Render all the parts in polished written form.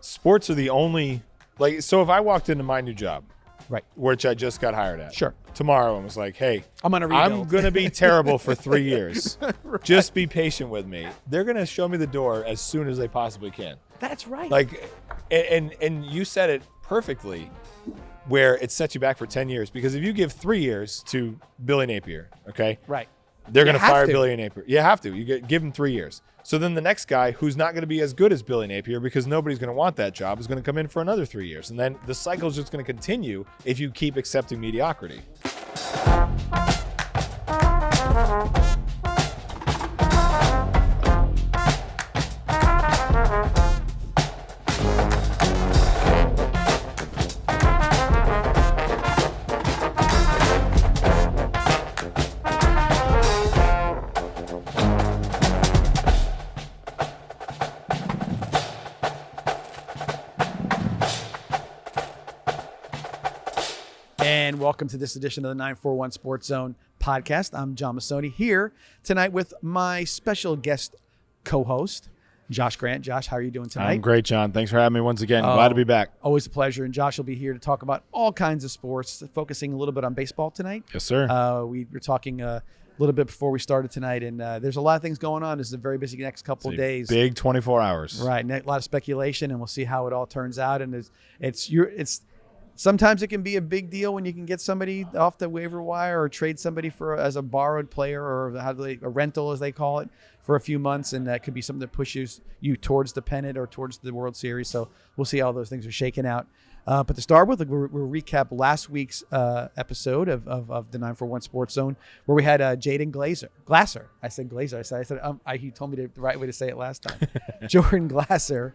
sports are the only, so if I walked into my new job, Right. which I just got hired at, Sure. tomorrow, and was like, hey, I'm on a rebuild. I'm going to be terrible for 3 years. Right. Just be patient with me. They're going to show me the door as soon as they possibly can. That's right. And you said it perfectly, where it sets you back for 10 years. Because if you give 3 years to Billy Napier, okay? Right. They're going to fire to. Billy Napier. You have to. Give him 3 years. So then the next guy, who's not going to be as good as Billy Napier because nobody's going to want that job, is going to come in for another 3 years. And then the cycle is just going to continue if you keep accepting mediocrity. And welcome to this edition of the 941 Sports Zone podcast. I'm John Massoni here tonight with my special guest co-host, Josh Grant. Josh, how are you doing tonight? I'm great, John. Thanks for having me once again. Glad to be back. Always a pleasure. And Josh will be here to talk about all kinds of sports, focusing a little bit on baseball tonight. Yes, sir. We were talking a little bit before we started tonight, and there's a lot of things going on. This is a very busy next couple of days. Big 24 hours. Right. A lot of speculation, and we'll see how it all turns out. And it's sometimes it can be a big deal when you can get somebody off the waiver wire or trade somebody as a borrowed player or a rental, as they call it, for a few months. And that could be something that pushes you towards the pennant or towards the World Series. So we'll see how those things are shaking out. But to start with, we'll recap last week's episode of the 941 Sports Zone, where we had Jaden Glasser. I said Glazer. I said he told me the right way to say it last time. Jordan Glasser.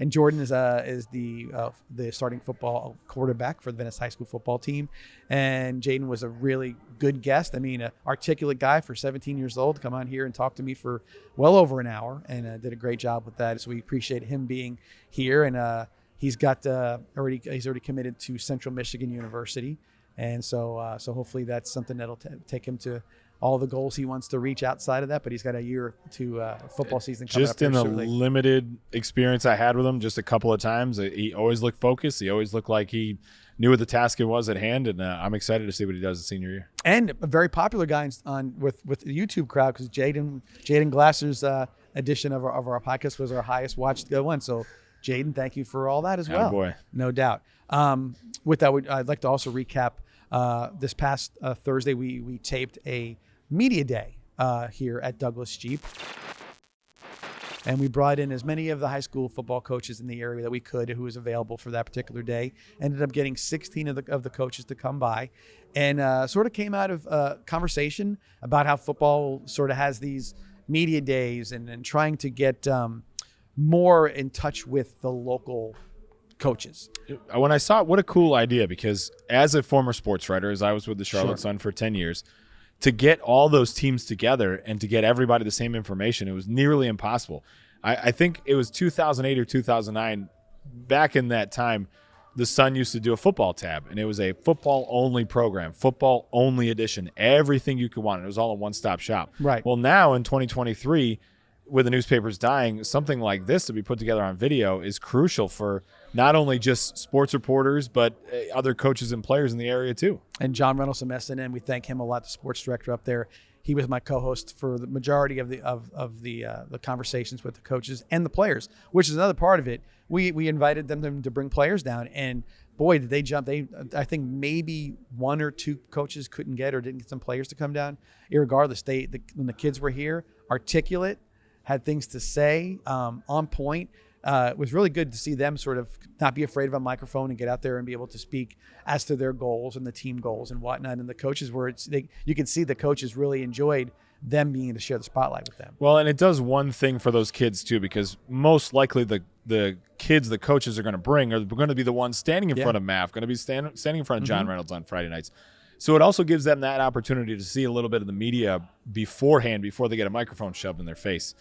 And Jordan is the starting football quarterback for the Venice High School football team. And Jaden was a really good guest. I mean, an articulate guy for 17 years old to come on here and talk to me for well over an hour, and did a great job with that. So we appreciate him being here. And he's already committed to Central Michigan University. And so hopefully that's something that'll take him to all the goals he wants to reach outside of that, but he's got a year to football season coming up. Just in the limited experience I had with him, just a couple of times, he always looked focused. He always looked like he knew what the task it was at hand, and I'm excited to see what he does the senior year. And a very popular guy with the YouTube crowd, because Jaden Glasser's edition of our podcast was our highest watched one. So Jaden, thank you for all that as well. Boy. No doubt. With that, I'd like to also recap this past Thursday, we taped a media day here at Douglas Jeep, and we brought in as many of the high school football coaches in the area that we could, who was available for that particular day. Ended up getting 16 of the coaches to come by, and sort of came out of conversation about how football sort of has these media days and trying to get more in touch with the local coaches. When I saw it, what a cool idea, because as a former sports writer, as I was with the Charlotte Sun for 10 years, to get all those teams together and to get everybody the same information, it was nearly impossible. I think it was 2008 or 2009. Back in that time, the Sun used to do a football tab, and it was a football-only program, football-only edition, everything you could want. It was all a one-stop shop. Right. Well, now in 2023, with the newspapers dying, something like this to be put together on video is crucial for not only just sports reporters, but other coaches and players in the area too. And John Reynolds from SNN, we thank him a lot, the sports director up there. He was my co-host for the majority of the conversations with the coaches and the players, which is another part of it. We invited them to bring players down, and boy, did they jump. I think maybe one or two coaches couldn't get or didn't get some players to come down. Irregardless, when the kids were here, articulate, had things to say, on point. It was really good to see them sort of not be afraid of a microphone and get out there and be able to speak as to their goals and the team goals and whatnot. And the coaches you could see the coaches really enjoyed them being able to share the spotlight with them. Well, and it does one thing for those kids too, because most likely the kids the coaches are going to bring are going to be the ones standing in front of Mav, going to be standing in front of John Reynolds on Friday nights. So it also gives them that opportunity to see a little bit of the media beforehand, before they get a microphone shoved in their face.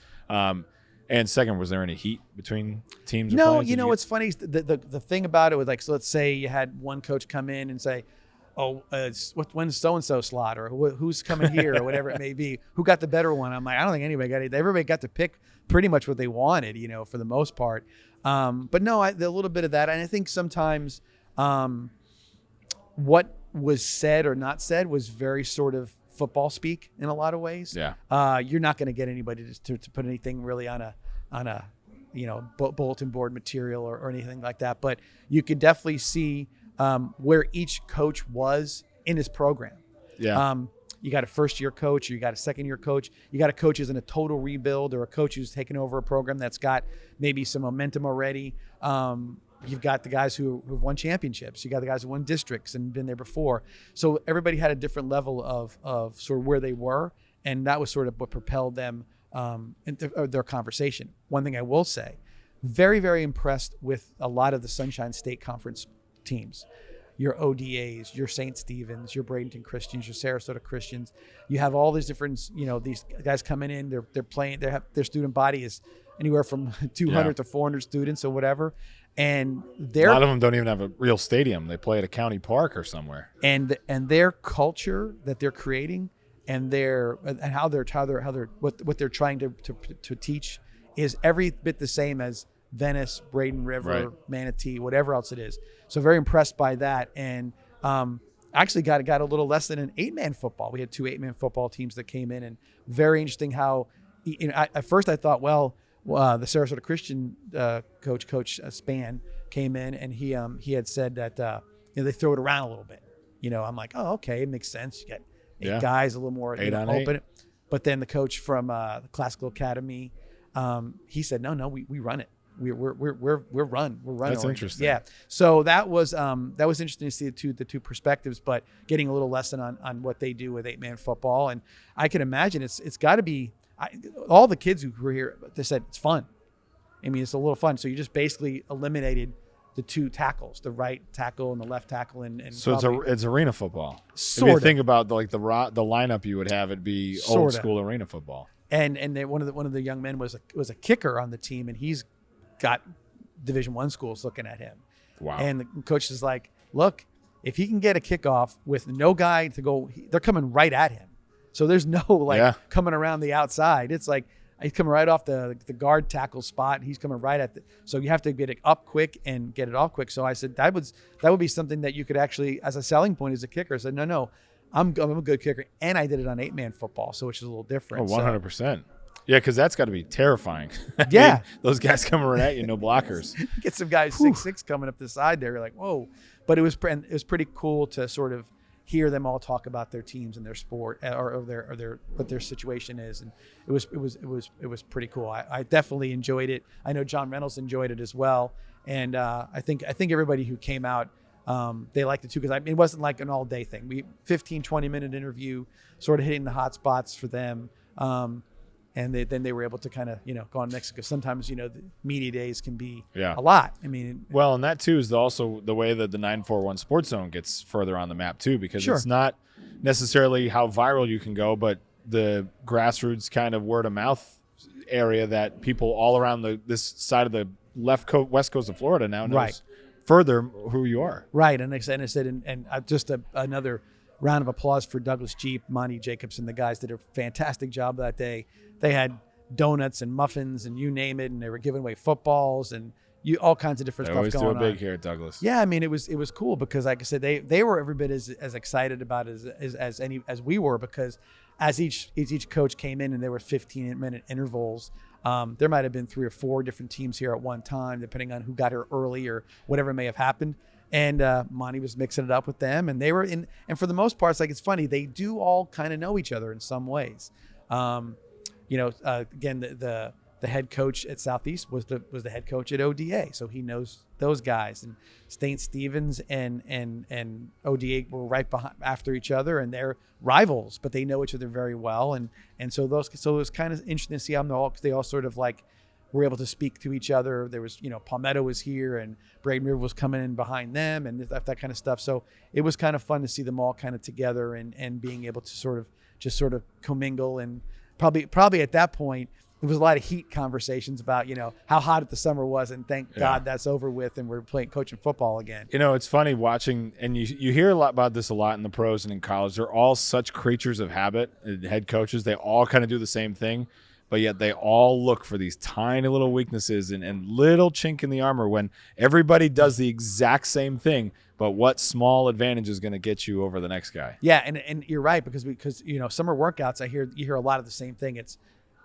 And second, was there any heat between teams? No, what's funny is the thing about it was, like, so let's say you had one coach come in and say, when's so-and-so slot, or who's coming here, or whatever it may be, who got the better one. I'm like, I don't think anybody got it. Everybody got to pick pretty much what they wanted, for the most part. But no, a little bit of that. And I think sometimes what was said or not said was very sort of football speak in a lot of ways. Yeah. You're not going to get anybody to put anything really on a bulletin board material or anything like that. But you could definitely see where each coach was in his program. Yeah. You got a first-year coach, or you got a second-year coach. You got a coach who's in a total rebuild, or a coach who's taken over a program that's got maybe some momentum already. You've got the guys who've won championships. You got the guys who won districts and been there before. So everybody had a different level of sort of where they were, and that was sort of what propelled them into their conversation. One thing I will say, very, very impressed with a lot of the Sunshine State Conference teams. Your ODAs, your St. Stephen's, your Bradenton Christians, your Sarasota Christians. You have all these different, these guys coming in. They're playing. Their student body is anywhere from 200 to 400 students or whatever, and a lot of them don't even have a real stadium. They play at a county park or somewhere. And their culture that they're creating, and how they're what they're trying to teach is every bit the same as Venice, Braden River, right. Manatee, whatever else it is. So very impressed by that. And actually got a little less than an 8-man football. We had 2 8-man football teams that came in, and very interesting how, at first I thought, the Sarasota Christian coach Span came in, and he had said that they throw it around a little bit. I'm like, oh, okay, it makes sense. You got 8 guys, a little more 8 on open. 8. But then the coach from the Classical Academy, he said, no, we run it. We're run. That's interesting. Yeah. So that was interesting to see the two perspectives, but getting a little lesson on what they do with 8-man football. And I can imagine it's got to be all the kids who were here. They said it's fun. I mean, it's a little fun. So you just basically eliminated the 2 tackles, the right tackle and the left tackle, and so it's arena football. Sort if you of. think about the lineup you would have, it'd be old school arena football. And one of the young men was a kicker on the team, and he's got Division I schools looking at him. Wow. And the coach is like, look, if he can get a kickoff with no guy to go, they're coming right at him. So there's no coming around the outside. It's like he's coming right off the guard tackle spot. He's coming right at so you have to get it up quick and get it off quick. So I said that would be something that you could actually, as a selling point as a kicker. I said, no, I'm a good kicker, and I did it on 8-man football, so which is a little different. Oh, 100%. Yeah, because that's got to be terrifying. Yeah. Those guys coming right at you, no blockers. Get some guys 6'6" coming up the side there. You're like, whoa. But it was pretty cool to sort of hear them all talk about their teams and their sport or their what their situation is. And it was pretty cool. I definitely enjoyed it. I know John Reynolds enjoyed it as well. And I think everybody who came out, they liked it too, because it wasn't like an all day thing. 20-minute interview, sort of hitting the hot spots for them. And then they were able to kind of, go on next, because sometimes, the media days can be a lot. I mean, well, and that too is also the way that the 941 Sports Zone gets further on the map too, because it's not necessarily how viral you can go, but the grassroots kind of word of mouth area that people all around this side of the west coast of Florida now knows further who you are. Right. And I said, just another round of applause for Douglas Jeep, Monty Jacobs, and the guys did a fantastic job that day. They had donuts and muffins and you name it, and they were giving away footballs and all kinds of different stuff going on. They always do it big here at Douglas. Yeah, I mean, it was cool because, like I said, they were every bit as excited about it as we were, because as each coach came in and there were 15-minute intervals, there might have been 3 or 4 different teams here at one time, depending on who got here early or whatever may have happened. And Monty was mixing it up with them, and they were in. And for the most part, it's funny. They do all kind of know each other in some ways. Again, the head coach at Southeast was the head coach at ODA, so he knows those guys. And St. Stephen's and ODA were right behind after each other, and they're rivals, but they know each other very well. And so it was kind of interesting to see how they all sort of like were able to speak to each other. There was, Palmetto was here and Braden River was coming in behind them and that kind of stuff. So it was kind of fun to see them all kind of together and being able to sort of commingle. And probably at that point, there was a lot of heat conversations about, how hot the summer was, and thank God that's over with and we're coaching football again. It's funny watching, and you hear about this a lot in the pros and in college. They're all such creatures of habit, head coaches. They all kind of do the same thing. but yet they all look for these tiny little weaknesses and little chink in the armor when everybody does the exact same thing. But what small advantage is going to get you over the next guy? Yeah, and you're right, because summer workouts, you hear a lot of the same thing. It's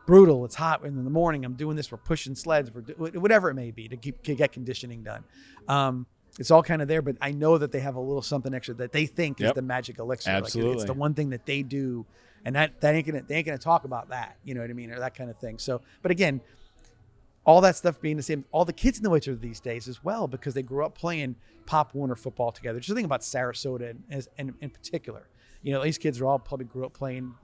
brutal, it's hot in the morning. I'm doing this, we're pushing sleds, whatever it may be to get conditioning done. It's all kind of there, but I know that they have a little something extra that they think is the magic elixir. Absolutely, it's the one thing that they do, and they ain't gonna talk about that. You know what I mean, or that kind of thing. So, but again, all that stuff being the same, all the kids know each other these days as well, because they grew up playing Pop Warner football together. Just think about Sarasota and in particular. These kids are all probably grew up playing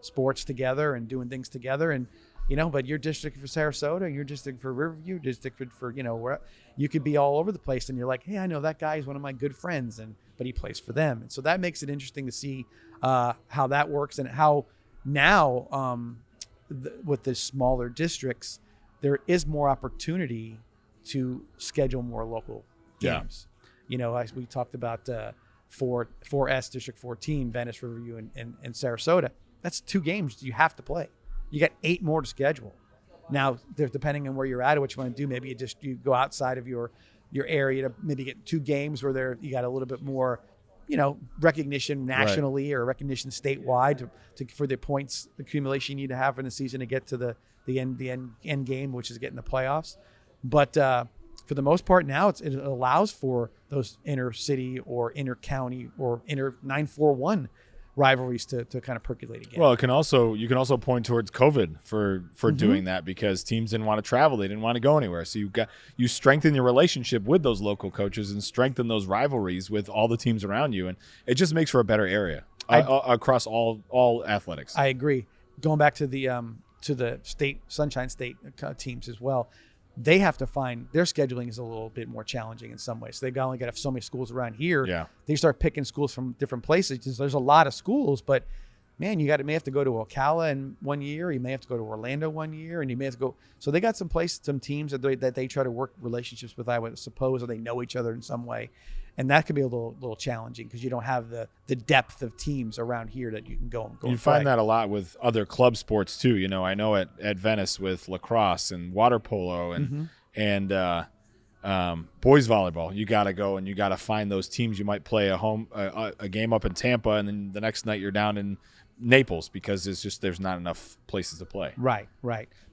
sports together and doing things together. And, but your district for Sarasota, your district for Riverview, district for where you could be all over the place. And you're like, hey, I know that guy is one of my good friends, but he plays for them. And so that makes it interesting to see how that works, and how now with the smaller districts, there is more opportunity to schedule more local games. As we talked about 4S District 14, Venice, Riverview, and Sarasota. That's 2 games you have to play. You got 8 more to schedule. Now, depending on where you're at or what you want to do, maybe you go outside of your area to maybe get 2 games where you got a little bit more, recognition nationally or recognition statewide for the points accumulation you need to have in the season to get to the end game, which is getting the playoffs. But for the most part now, it allows for those inner city or inner county or inner 941 rivalries to kind of percolate again. Well, you can also point towards COVID for doing that, because teams didn't want to travel, they didn't want to go anywhere. So you strengthen your relationship with those local coaches and strengthen those rivalries with all the teams around you, and it just makes for a better area across all athletics. I agree. Going back to the state Sunshine State teams as well, they have to find their scheduling is a little bit more challenging in some ways. So they've only got so many schools around here. Yeah. They start picking schools from different places. There's a lot of schools, but man, may have to go to Ocala in 1 year. You may have to go to Orlando 1 year, and you may have to go. So they got some teams that they try to work relationships with, I would suppose, or they know each other in some way. And that could be a little challenging because you don't have the depth of teams around here that you can go. You find that a lot with other club sports too. I know at Venice with lacrosse and water polo and boys volleyball, you got to go and you got to find those teams. You might play a game up in Tampa, and then the next night you're down in Naples because there's not enough places to play. Right.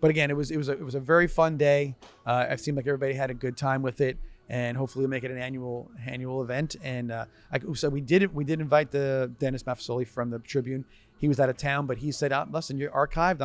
But again, it was a very fun day. It seemed like everybody had a good time with it. And hopefully we'll make it an annual event. And so we did invite the Dennis Maffesoli from the Tribune. He was out of town, but he said, "Listen, you're archived.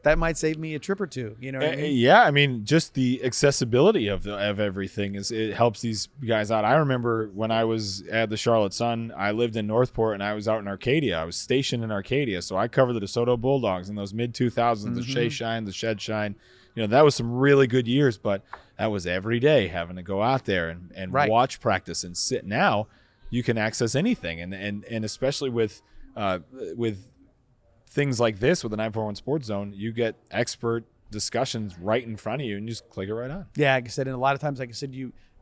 That might save me a trip or two." You know what I mean? Yeah, I mean, just the accessibility of everything it helps these guys out. I remember when I was at the Charlotte Sun, I lived in Northport and I was out in Arcadia. I was stationed in Arcadia, so I covered the DeSoto Bulldogs in those mid 2000s, the Shea Shine, the Shed Shine. That was some really good years, but that was every day having to go out there and watch practice and sit. Now you can access anything, and especially with things like this with the 941 Sports Zone, you get expert discussions right in front of you and you just click it right on. Yeah, like I said, and a lot of times, like I said,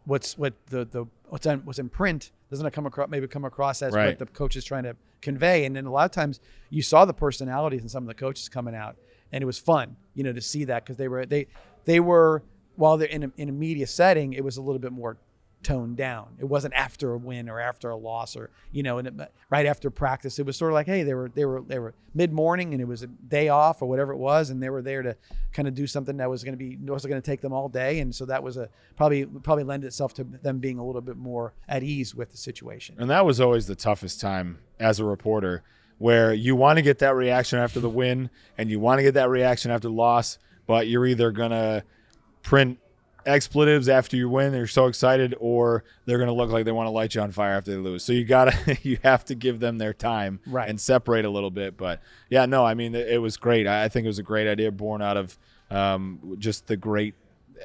what's in print doesn't come across as what the coach is trying to convey, and then a lot of times you saw the personalities in some of the coaches coming out, and it was fun, to see that, because they were while they're in a media setting, it was a little bit more toned down. It wasn't after a win or after a loss or right after practice. It was sort of like, hey, they were mid morning and it was a day off or whatever it was, and they were there to kind of do something that wasn't going to take them all day, and so that was probably lend itself to them being a little bit more at ease with the situation. And that was always the toughest time as a reporter, where you want to get that reaction after the win and you want to get that reaction after the loss, but you're either gonna print expletives after you win, they're so excited, or they're going to look like they want to light you on fire after they lose. So you have to give them their time and separate a little bit. But yeah, no, I mean, it was great. I think it was a great idea born out of just the great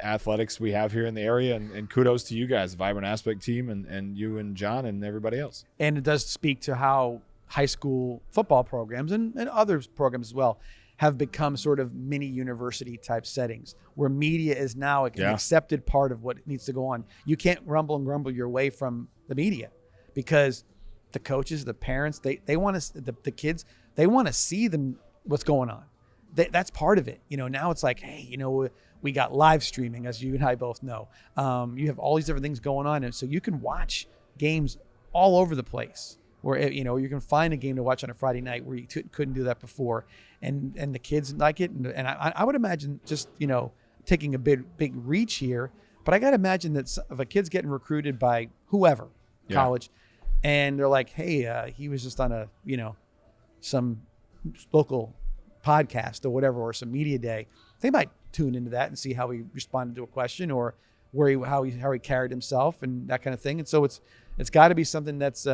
athletics we have here in the area, and kudos to you guys, the Vibrant Aspect team, and you and John and everybody else. And it does speak to how high school football programs and other programs as well have become sort of mini university type settings where media is now an accepted part of what needs to go on. You can't rumble and grumble your way from the media, because the coaches, the parents, they want to, the kids, they want to see what's going on. that's part of it. Now it's like, hey, we got live streaming, as you and I both know. You have all these different things going on, and so you can watch games all over the place. Where you can find a game to watch on a Friday night where you couldn't do that before, and the kids like it. And I would imagine, just taking a big reach here, but I got to imagine that if a kid's getting recruited by whoever, college, and they're like, hey, he was just on a some local podcast or whatever, or some media day, they might tune into that and see how he responded to a question, or how he carried himself and that kind of thing. And so it's got to be something that's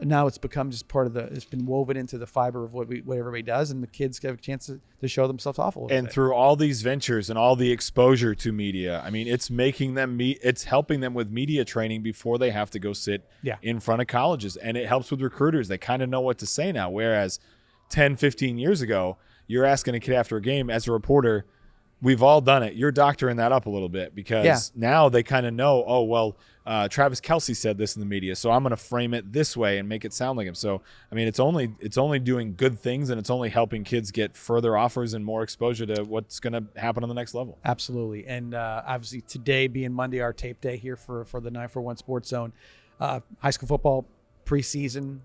now it's become just part of it's been woven into the fiber of what everybody does, and the kids get a chance to show themselves off a little bit. And through all these ventures and all the exposure to media, I mean, it's making them it's helping them with media training before they have to go sit in front of colleges, and it helps with recruiters. They kind of know what to say now, whereas 10, 15 years ago, you're asking a kid after a game as a reporter, we've all done it. You're doctoring that up a little bit, because now they kind of know, oh, well, Travis Kelce said this in the media, so I'm going to frame it this way and make it sound like him. So, I mean, it's only doing good things, and it's only helping kids get further offers and more exposure to what's going to happen on the next level. Absolutely. And obviously today being Monday, our tape day here for the 941 Sports Zone, high school football preseason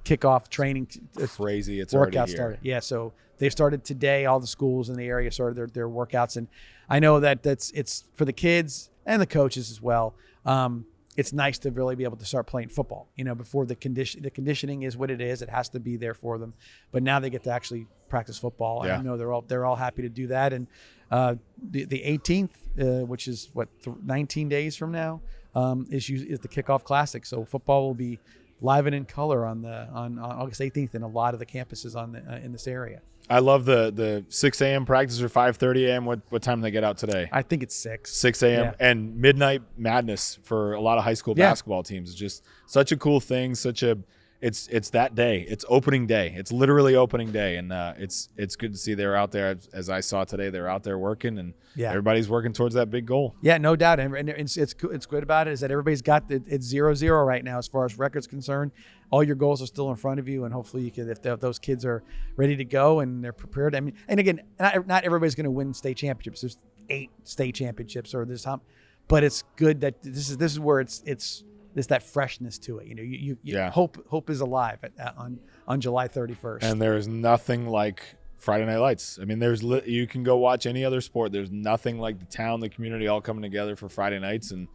kickoff training. Crazy. It's workout already here. Started. Yeah, so they started today. All the schools in the area started their workouts, and I know that it's for the kids and the coaches as well. It's nice to really be able to start playing football. Before the conditioning is what it is. It has to be there for them, but now they get to actually practice football. And I know they're all happy to do that. And the 18th, which is 19 days from now, is the kickoff classic. So football will be live and in color on August 18th in a lot of the campuses in this area. I love the 6 a.m. practice or 5:30 a.m. What time do they get out today? I think it's 6. 6 a.m. And midnight madness for a lot of high school basketball teams. It's just such a cool thing. It's that day. It's opening day. It's literally opening day, and it's good to see they're out there. As I saw today, they're out there working, and everybody's working towards that big goal. Yeah, no doubt. And it's good about it is that everybody's got it's 0-0 right now as far as record's concerned. All your goals are still in front of you, and hopefully you can, if those kids are ready to go and they're prepared. I mean, and again, not everybody's going to win state championships. There's 8 state championships or this time, but it's good that this is where it's there's that freshness to it. You hope is alive on July 31st. And there is nothing like Friday Night Lights. I mean, you can go watch any other sport. There's nothing like the town, the community all coming together for Friday nights. And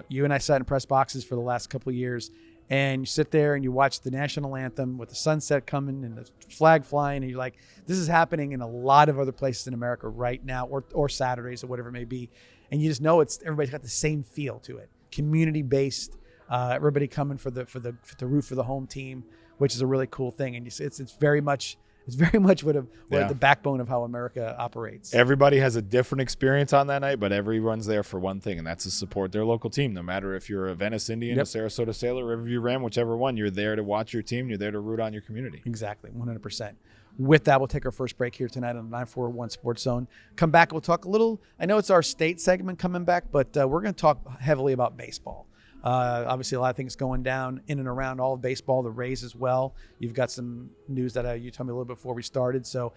you and I sat in press boxes for the last couple of years, and you sit there and you watch the national anthem with the sunset coming and the flag flying, and you're like, this is happening in a lot of other places in America right now, or Saturdays or whatever it may be. And you just know everybody's got the same feel to it. Community based, everybody coming for the root for the home team, which is a really cool thing. And it's very much what the backbone of how America operates. Everybody has a different experience on that night, but everyone's there for one thing, and that's to support their local team. No matter if you're a Venice Indian, a Sarasota Sailor, Riverview Ram, whichever one, you're there to watch your team. You're there to root on your community. Exactly, 100%. With that, we'll take our first break here tonight on the 941 Sports Zone. Come back, we'll talk a little. I know it's our state segment coming back, but we're going to talk heavily about baseball. Obviously, a lot of things going down in and around all of baseball, the Rays as well. You've got some news that you told me a little bit before we started. So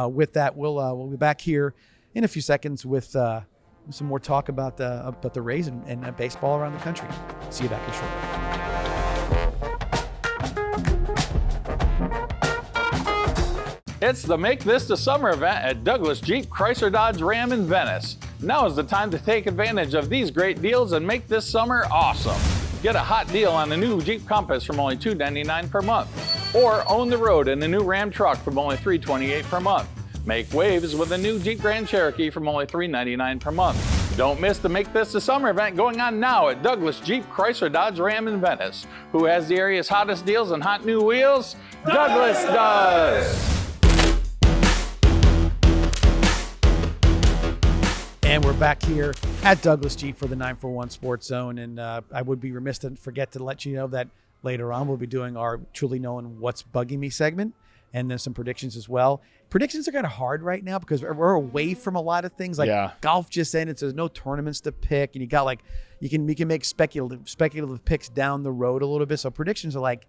with that, we'll be back here in a few seconds with some more talk about the Rays and baseball around the country. See you back here shortly. It's the Make This the Summer event at Douglas Jeep Chrysler Dodge Ram in Venice. Now is the time to take advantage of these great deals and make this summer awesome. Get a hot deal on the new Jeep Compass from only $299 per month. Or own the road in the new Ram truck from only $328 per month. Make waves with the new Jeep Grand Cherokee from only $399 per month. Don't miss the Make This the Summer event going on now at Douglas Jeep Chrysler Dodge Ram in Venice. Who has the area's hottest deals on hot new wheels? Douglas does! And we're back here at Douglas Jeep for the 941 Sports Zone. And I would be remiss to forget to let you know that later on we'll be doing our Truly Knowing What's Bugging Me segment, and then some predictions as well. Predictions are kind of hard right now because we're away from a lot of things. Like golf just ended, so there's no tournaments to pick, and you got you can make speculative picks down the road a little bit. So predictions are like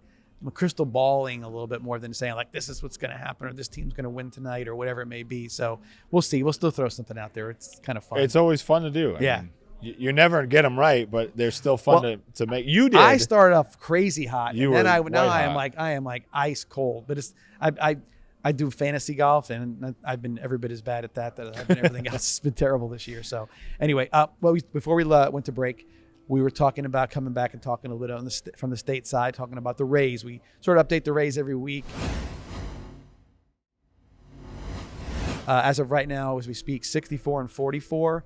crystal balling a little bit more than saying like this is what's going to happen or this team's going to win tonight or whatever it may be. So we'll see. We'll still throw something out there. It's kind of fun. It's always fun to do. I mean, you never get them right, but they're still fun to make. You did. I started off crazy hot, You and then were now white I am like ice cold. But it's I do fantasy golf, and I've been every bit as bad at that I've been everything else. Has been terrible this year. So anyway, before we went to break, we were talking about coming back and talking a little bit from the state side, talking about the Rays. We sort of update the Rays every week. As of right now, as we speak, 64-44.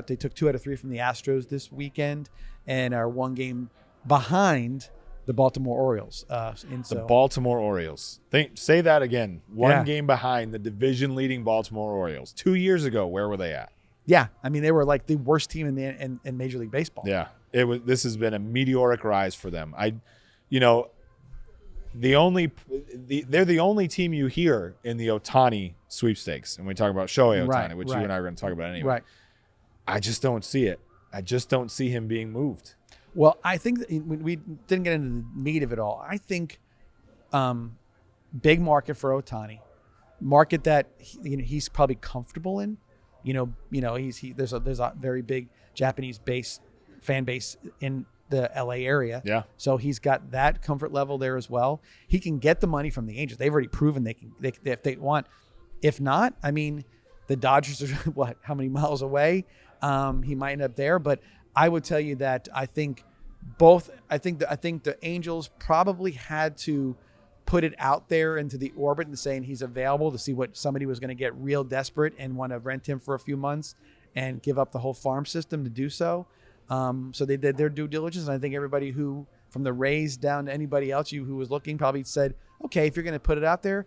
They took 2 out of 3 from the Astros this weekend and are 1 game behind the Baltimore Orioles. The Baltimore Orioles. Say that again. 1 game behind the division-leading Baltimore Orioles. 2 years ago, where were they at? Yeah, I mean they were like the worst team in Major League Baseball. Yeah, this has been a meteoric rise for them. They're the only team you hear in the Ohtani sweepstakes, and we talk about Shohei Ohtani, which you and I are going to talk about anyway. Right. I just don't see it. I just don't see him being moved. Well, I think we didn't get into the meat of it all. I think big market for Ohtani, market that he's probably comfortable in. There's a very big Japanese fan base in the LA area. Yeah. So he's got that comfort level there as well. He can get the money from the Angels. They've already proven they can if they want. If not, I mean, the Dodgers are how many miles away? He might end up there, but I would tell you that I think the Angels probably had to put it out there into the orbit and saying he's available to see what somebody was going to get real desperate and want to rent him for a few months and give up the whole farm system to do so. So they did their due diligence. And I think everybody who, from the Rays down to anybody else who was looking, probably said, okay, if you're going to put it out there,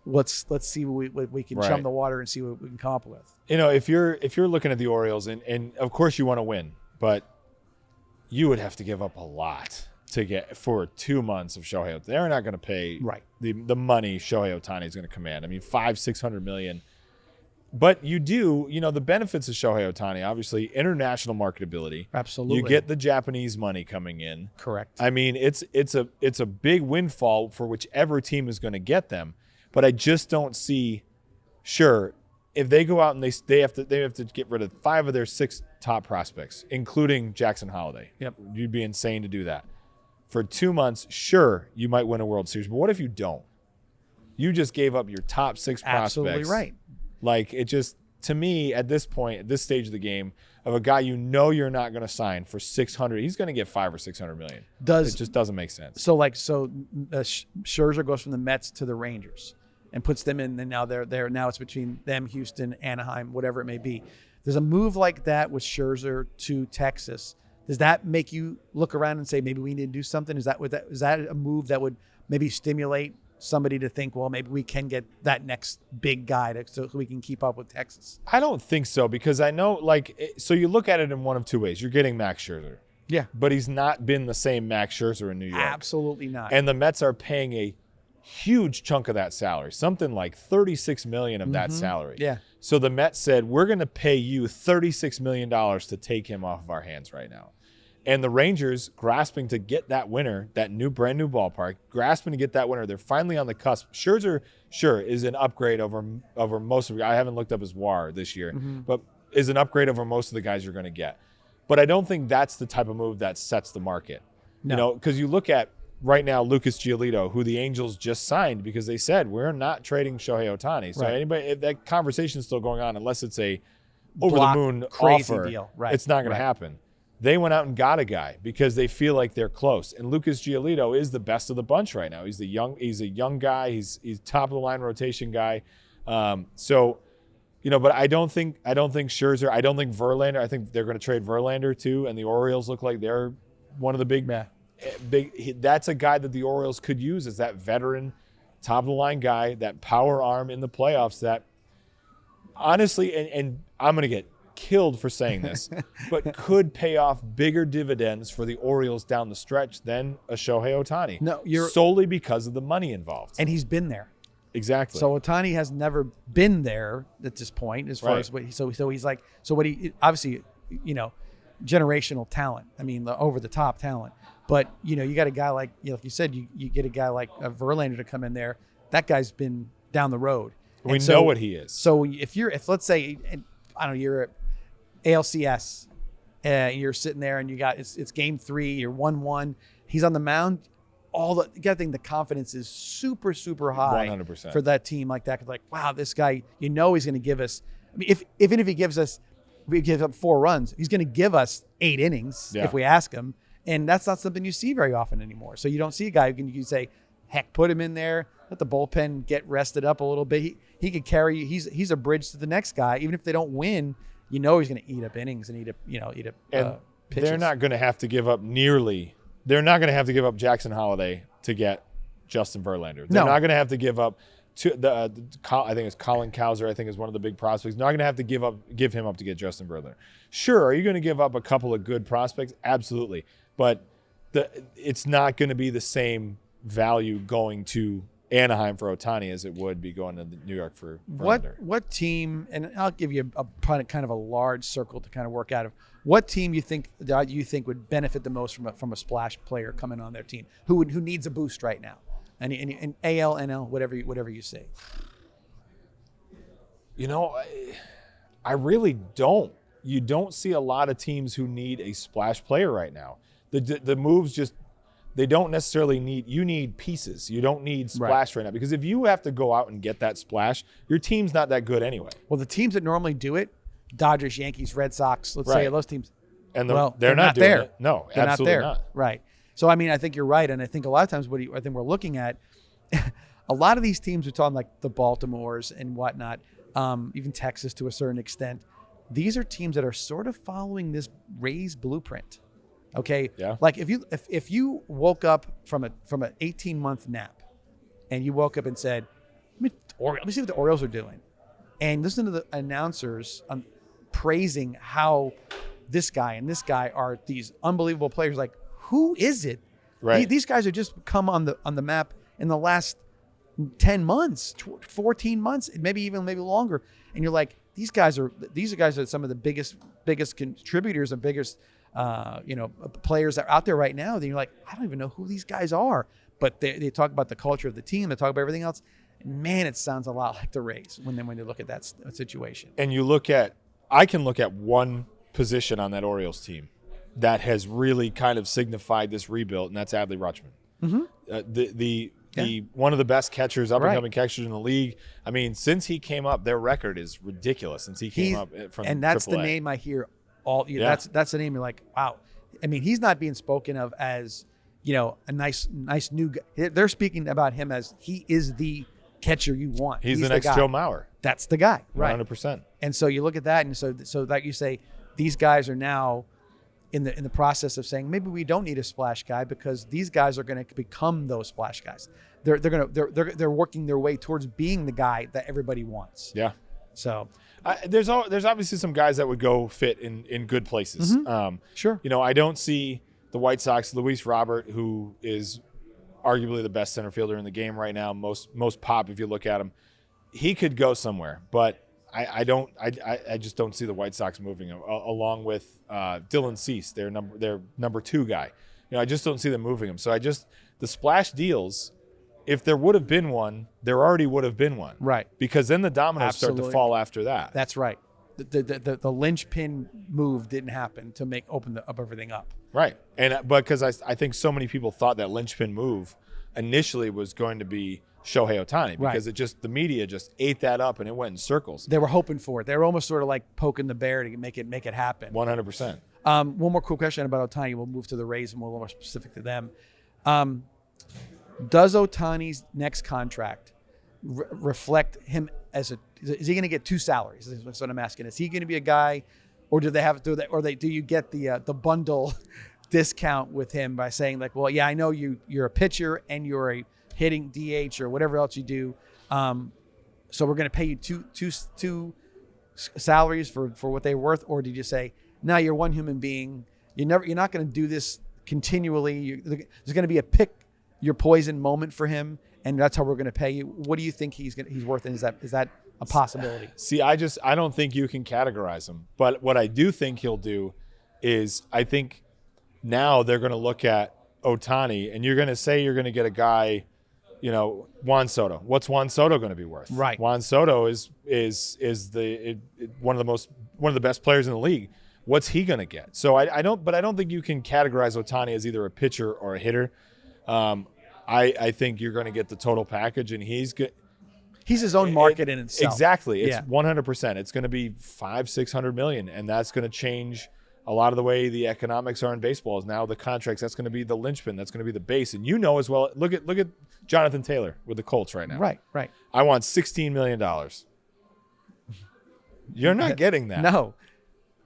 let's see what we can chum the water and see what we can come up with. If you're looking at the Orioles, and of course you want to win, but you would have to give up a lot to get for 2 months of Shohei Ohtani. They're not going to pay the money Shohei Ohtani is going to command. I mean, $500-600 million. But you do, the benefits of Shohei Ohtani, obviously international marketability. Absolutely. You get the Japanese money coming in. Correct. I mean, it's a big windfall for whichever team is going to get them. But I just don't see, if they go out and they have to get rid of 5 of their 6 top prospects, including Jackson Holiday. Yep. You'd be insane to do that. For 2 months, you might win a World Series. But what if you don't? You just gave up your top 6 prospects. Absolutely right. Like, it just, to me, at this point, at this stage of the game, of a guy you're not going to sign for $600, he's going to get $500 or $600 million. It just doesn't make sense. So Scherzer goes from the Mets to the Rangers and puts them in, and now they're now it's between them, Houston, Anaheim, whatever it may be. There's a move like that with Scherzer to Texas. Does that make you look around and say maybe we need to do something? Is that a move that would maybe stimulate somebody to think, well, maybe we can get that next big guy so we can keep up with Texas? I don't think so, because I know, so you look at it in one of 2 ways. You're getting Max Scherzer. Yeah. But he's not been the same Max Scherzer in New York. Absolutely not. And the Mets are paying a huge chunk of that salary, something like $36 million of that salary. Yeah. So the Mets said, we're going to pay you $36 million to take him off of our hands right now. And the Rangers, grasping to get that winner, that brand new ballpark, grasping to get that winner, they're finally on the cusp. Scherzer, is an upgrade over most of. I haven't looked up his WAR this year, but is an upgrade over most of the guys you're going to get. But I don't think that's the type of move that sets the market. No. Because you look at right now Lucas Giolito, who the Angels just signed because they said we're not trading Shohei Ohtani. So if that conversation is still going on, unless it's a over the moon crazy offer, deal, it's not going to happen. They went out and got a guy because they feel like they're close. And Lucas Giolito is the best of the bunch right now. He's a young guy. He's top of the line rotation guy. But I don't think Scherzer. I don't think Verlander. I think they're going to trade Verlander too. And the Orioles look like they're one of the big. That's a guy that the Orioles could use as that veteran, top of the line guy, that power arm in the playoffs. That honestly, and I'm going to get killed for saying this, but could pay off bigger dividends for the Orioles down the stretch than a Shohei Ohtani. No, solely because of the money involved. And he's been there. Exactly. So Ohtani has never been there at this point, as far as what. So he's like. So what he obviously, generational talent. I mean, the over the top talent. But you got a guy like like you said, you get a guy like Verlander to come in there. That guy's been down the road. We know what he is. So if let's say, I don't know, you're at ALCS, you're sitting there and you got it's game 3, you're 1-1. He's on the mound. You got to think the confidence is super, super high 100%. for that team like that. 'Cause like, wow, this guy, he's going to give us. I mean, if he gives up 4 runs, he's going to give us 8 innings if we ask him. And that's not something you see very often anymore. So you don't see a guy who can say, heck, put him in there, let the bullpen get rested up a little bit. He could carry you. He's a bridge to the next guy. Even if they don't win, he's going to eat up innings and eat up pitches. They're not going to have to give up They're not going to have to give up Jackson Holliday to get Justin Verlander. They're not going to have to give up I think it's Colin Cowser, I think is one of the big prospects. Not going to have to give him up to get Justin Verlander. Sure, are you going to give up a couple of good prospects? Absolutely. But it's not going to be the same value going to Anaheim for Ohtani as it would be going to New York for Verlander. What team, and I'll give you a kind of a large circle to kind of work out of, what team you think would benefit the most from a splash player coming on their team who needs a boost right now? And AL, NL, whatever you say. I really don't. You don't see a lot of teams who need a splash player right now. The moves just, they don't necessarily you need pieces. You don't need splash right now, because if you have to go out and get that splash, your team's not that good anyway. Well, the teams that normally do it, Dodgers, Yankees, Red Sox, let's say those teams. And they're not doing there. it. No, they're absolutely not there. not. Right. So, I mean, I think you're right. And I think a lot of times I think we're looking at, a lot of these teams we're talking like the Baltimores and whatnot, even Texas to a certain extent. These are teams that are sort of following this Rays blueprint. Okay. Yeah. Like if you woke up from an 18-month nap and you woke up and said, let me see what the Orioles are doing, and listen to the announcers praising how this guy and this guy are these unbelievable players. Like, who is it? Right. These guys have just come on the map in the last 10 months, 14 months, maybe longer. And you're like, these guys are some of the biggest contributors and biggest players that are out there right now. Then you're like, I don't even know who these guys are. But they talk about the culture of the team. They talk about everything else. Man, it sounds a lot like the Rays when they look at that situation. And I can look at one position on that Orioles team that has really kind of signified this rebuild, and that's Adley Rutschman. Mm-hmm. One of the best catchers, up-and-coming catchers in the league. I mean, since he came up, their record is ridiculous since he came up from and that's AAA. The name I hear all. That's the name. You're like, wow. I mean, he's not being spoken of as a nice new guy. They're speaking about him as he is the catcher you want. He's the next guy. Joe Mauer. That's the guy, right? 100%. And so you look at that, and so that you say these guys are now in the process of saying maybe we don't need a splash guy because these guys are going to become those splash guys. They're working their way towards being the guy that everybody wants. Yeah. So there's obviously some guys that would go fit in good places. Mm-hmm. Sure. I don't see the White Sox, Luis Robert, who is arguably the best center fielder in the game right now, most pop if you look at him. He could go somewhere, but I just don't see the White Sox moving him, along with Dylan Cease, their number 2 guy. I just don't see them moving him. So the splash deals, if there would have been one, there already would have been one. Right. Because then the dominoes start to fall after that. That's right. The linchpin move didn't happen to open everything up. Right. And because I think so many people thought that linchpin move initially was going to be Shohei Ohtani, because the media just ate that up and it went in circles. They were hoping for it. They were almost sort of like poking the bear to make it happen. 100%. One more cool question about Ohtani. We'll move to the Rays and we'll be more specific to them. Does Ohtani's next contract reflect him is he going to get 2 salaries? That's what I'm asking. Is he going to be a guy, or do you get the bundle discount with him by saying like, well, yeah, I know you're a pitcher and you're a hitting DH or whatever else you do, so we're going to pay you two salaries for what they're worth? Or did you say, no, you're one human being, you're not going to do this continually, there's going to be a pick your poison moment for him, and that's how we're going to pay you? What do you think he's worth, and is that a possibility? See, I don't think you can categorize him, but what I do think he'll do is I think now they're going to look at Ohtani, and you're going to say you're going to get a guy, Juan Soto. What's Juan Soto going to be worth? Right. Juan Soto is one of the best players in the league. What's he going to get? So I don't think you can categorize Ohtani as either a pitcher or a hitter. I think you're going to get the total package, and he's good. He's his own market in itself. Exactly. It's 100%. It's going to be $500-600 million, and that's going to change a lot of the way the economics are in baseball. Is now the contracts. That's going to be the linchpin. That's going to be the base. And as well. Look at Jonathan Taylor with the Colts right now. Right. I want $16 million. You're not getting that. No.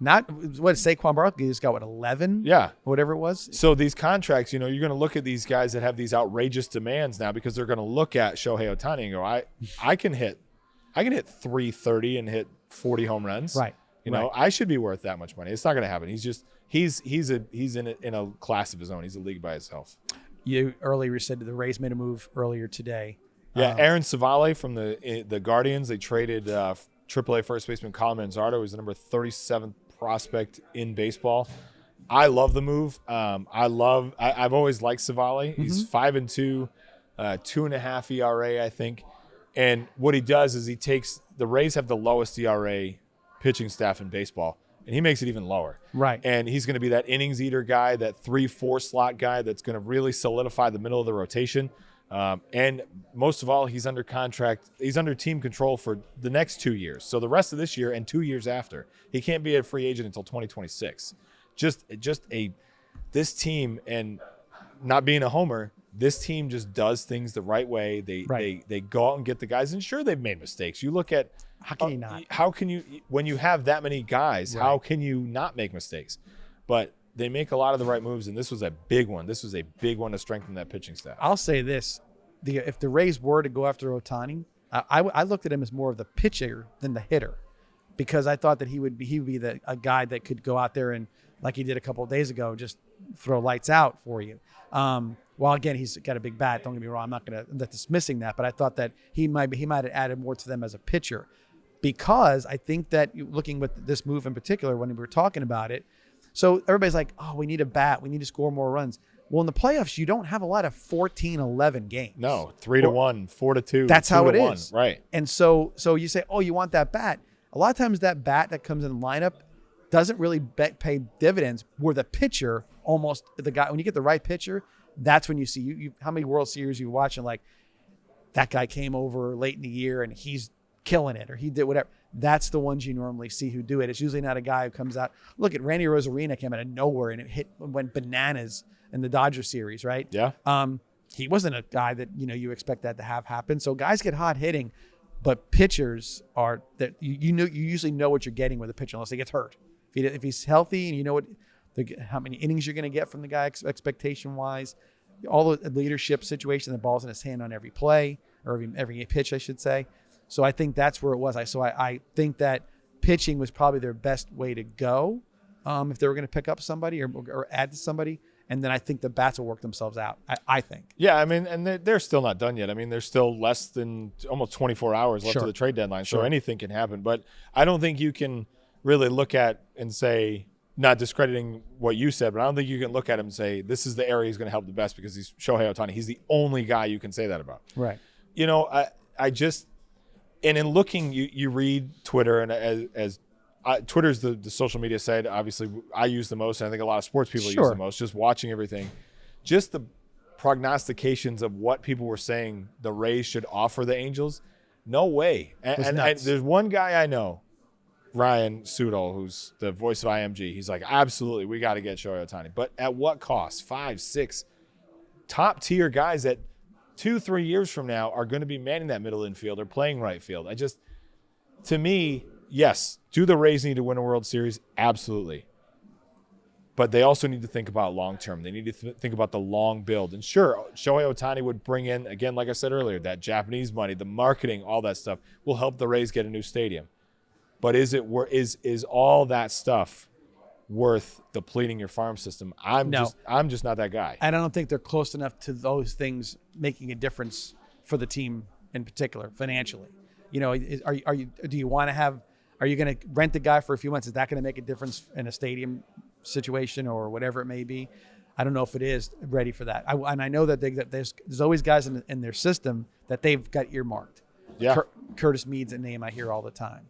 Not what Saquon Barkley just got 11? Yeah. Whatever it was. So these contracts, you're going to look at these guys that have these outrageous demands now because they're going to look at Shohei Ohtani and go, I can hit 330 and hit 40 home runs. Right. I should be worth that much money. It's not going to happen. He's in a class of his own. He's a league by itself. You earlier said the Rays made a move earlier today. Yeah, Aaron Savale from the Guardians. They traded AAA first baseman Colin Manzardo, who's the number 37th prospect in baseball. I love the move. I've always liked Savale. He's 5-2, 2.5 ERA, I think. And what he does is the Rays have the lowest ERA pitching staff in baseball, and he makes it even lower. Right. And he's going to be that innings eater guy, that 3-4 slot guy that's going to really solidify the middle of the rotation. And most of all, he's under contract. He's under team control for the next 2 years. So the rest of this year and 2 years after, he can't be a free agent until 2026. This team, and not being a homer, this team just does things the right way. They go out and get the guys. And sure, they've made mistakes. You look at how can you not? How can you, when you have that many guys, how can you not make mistakes? But they make a lot of the right moves, and this was a big one. This was a big one to strengthen that pitching staff. I'll say this. If the Rays were to go after Ohtani, I looked at him as more of the pitcher than the hitter, because I thought that he would be a guy that could go out there and, like he did a couple of days ago, just throw lights out for you. Well, again, he's got a big bat. Don't get me wrong. I'm not dismissing that, but I thought that he might have added more to them as a pitcher, because I think that looking with this move in particular, when we were talking about it, so everybody's like, oh, we need a bat. We need to score more runs. Well, in the playoffs, you don't have a lot of 14-11 games. No, 3-1, 4-2. That's how it is. Right. And so you say, oh, you want that bat. A lot of times that bat that comes in the lineup doesn't really pay dividends, where the pitcher, almost the guy, when you get the right pitcher, that's when you see you how many World Series you watch and like, that guy came over late in the year and he's killing it, or he did whatever. That's the ones you normally see who do it. It's usually not a guy who comes out. Look at Randy Rosarina, came out of nowhere and went bananas in the Dodger series, right? Yeah. He wasn't a guy that you expect that to have happen. So guys get hot hitting, but pitchers are that you usually know what you're getting with a pitcher unless he gets hurt. If he's healthy and you know how many innings you're going to get from the guy expectation wise, all the leadership situation, the ball's in his hand on every play or every pitch, I should say. So I think that's where it was. I think that pitching was probably their best way to go if they were going to pick up somebody or add to somebody. And then I think the bats will work themselves out, I think. Yeah, I mean, and they're still not done yet. I mean, there's still less than almost 24 hours left of the trade deadline, so anything can happen. But I don't think you can really look at and say, not discrediting what you said, but I don't think you can look at him and say, this is the area he's going to help the best because he's Shohei Ohtani. He's the only guy you can say that about. Right. And in looking, you read Twitter, and as Twitter's the social media site, obviously, I use the most, and I think a lot of sports people use the most, just watching everything. Just the prognostications of what people were saying the Rays should offer the Angels, no way. And there's one guy I know, Ryan Sudol, who's the voice of IMG. He's like, absolutely, we got to get Shohei Ohtani. But at what cost? 5, 6 top-tier guys that 2-3 years from now are going to be manning that middle infield or playing right field. To me, yes, do the Rays need to win a World Series? Absolutely. But they also need to think about long-term. They need to think about the long build. And sure, Shohei Ohtani would bring in, again, like I said earlier, that Japanese money, the marketing, all that stuff will help the Rays get a new stadium. But is all that stuff worth depleting your farm system? I'm just not that guy. And I don't think they're close enough to those things making a difference for the team in particular financially. Are you going to rent the guy for a few months? Is that going to make a difference in a stadium situation or whatever it may be. I don't know if it is ready for that. And I know that there's always guys in their system that they've got earmarked. Yeah. Curtis Mead's a name I hear all the time.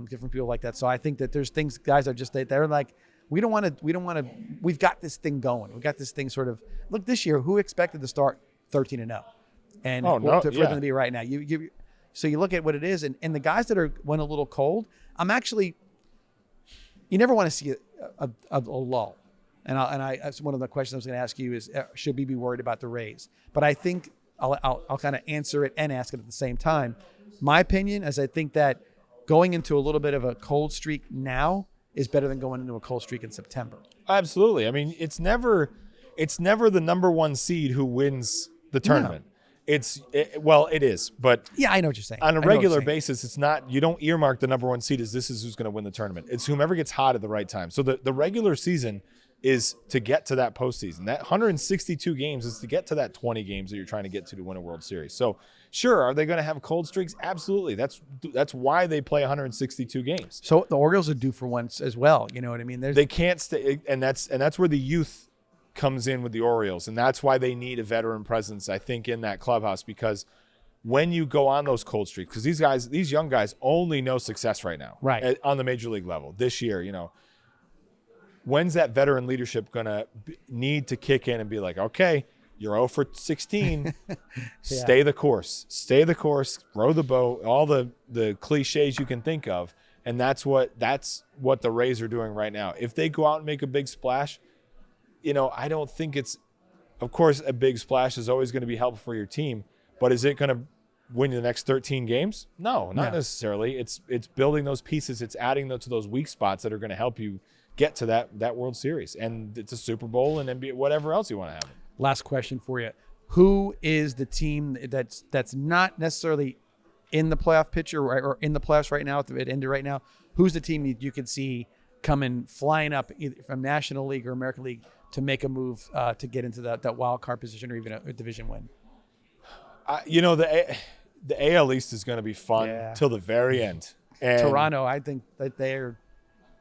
Different people like that. So I think that there's things guys are just they're like, we've got this thing going. We got this thing sort of look this year. Who expected to start 13-0, and for them to be right now? So you look at what it is, and the guys that went a little cold. You never want to see a lull. And that's one of the questions I was going to ask you is, should we be worried about the Rays? But I think I'll kind of answer it and ask it at the same time. My opinion is I think that going into a little bit of a cold streak now is better than going into a cold streak in September. Absolutely. I mean, it's never the number one seed who wins the tournament. No. It is, but yeah, I know what you're saying. On a regular basis, it's not. You don't earmark the number one seed as this is who's going to win the tournament. It's whomever gets hot at the right time. So the regular season is to get to that postseason. That 162 games is to get to that 20 games that you're trying to get to win a World Series. So sure, are they going to have cold streaks? Absolutely. That's why they play 162 games. So the Orioles are due for once as well. You know what I mean? They can't stay, and that's where the youth comes in with the Orioles, and that's why they need a veteran presence, I think, in that clubhouse, because when you go on those cold streaks, because these young guys only know success right now, right, on the major league level this year, when's that veteran leadership going to need to kick in and be like, okay, you're 0 for 16, stay the course, row the boat, all the cliches you can think of. And that's what the Rays are doing right now. If they go out and make a big splash, I don't think of course, a big splash is always going to be helpful for your team, but is it going to win the next 13 games? No, not necessarily. It's building those pieces. It's adding to those weak spots that are going to help you get to that World Series, and it's a Super Bowl and NBA, whatever else you want to have. Last question for you: who is the team that's not necessarily in the playoff picture or in the playoffs right now? At the end right now, who's the team that you could see coming flying up either from National League or American League to make a move to get into that wild card position or even a division win? The AL East is going to be fun till the very end. And Toronto, I think that they're.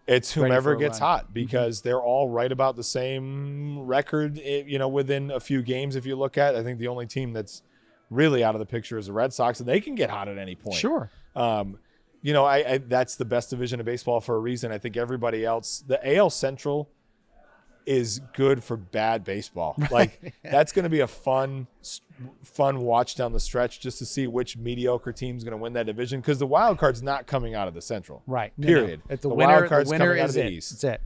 It's whomever gets hot, because they're all right about the same record, within a few games. If you look at, I think the only team that's really out of the picture is the Red Sox, and they can get hot at any point. Sure. That's the best division of baseball for a reason. I think everybody else, the AL Central is good for bad baseball. Like that's going to be a fun watch down the stretch just to see which mediocre team's going to win that division, because the wild card's not coming out of the Central. Right. Period. No. The wild card's winner coming out of the it. East. That's it.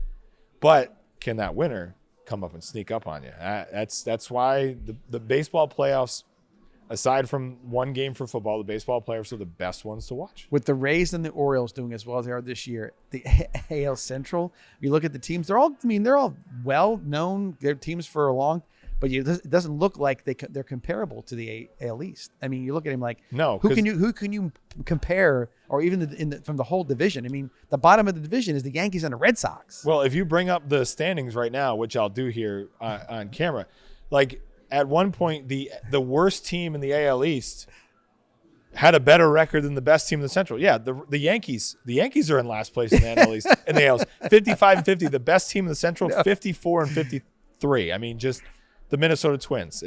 But can that winner come up and sneak up on you? That's why the baseball playoffs, aside from one game for football, the baseball playoffs are the best ones to watch. With the Rays and the Orioles doing as well as they are this year, the AL Central, you look at the teams, they're all well known. They're teams for a long, but it doesn't look like they're comparable to the AL East. I mean, you look at them like, no, who can you compare, or even from the whole division? I mean, the bottom of the division is the Yankees and the Red Sox. Well, if you bring up the standings right now, which I'll do here on camera, like, at one point, the worst team in the AL East had a better record than the best team in the Central. Yeah, the Yankees. The Yankees are in last place in the NL East, in the AL, 55-50. The best team in the Central, 54-53. I mean, just the Minnesota Twins.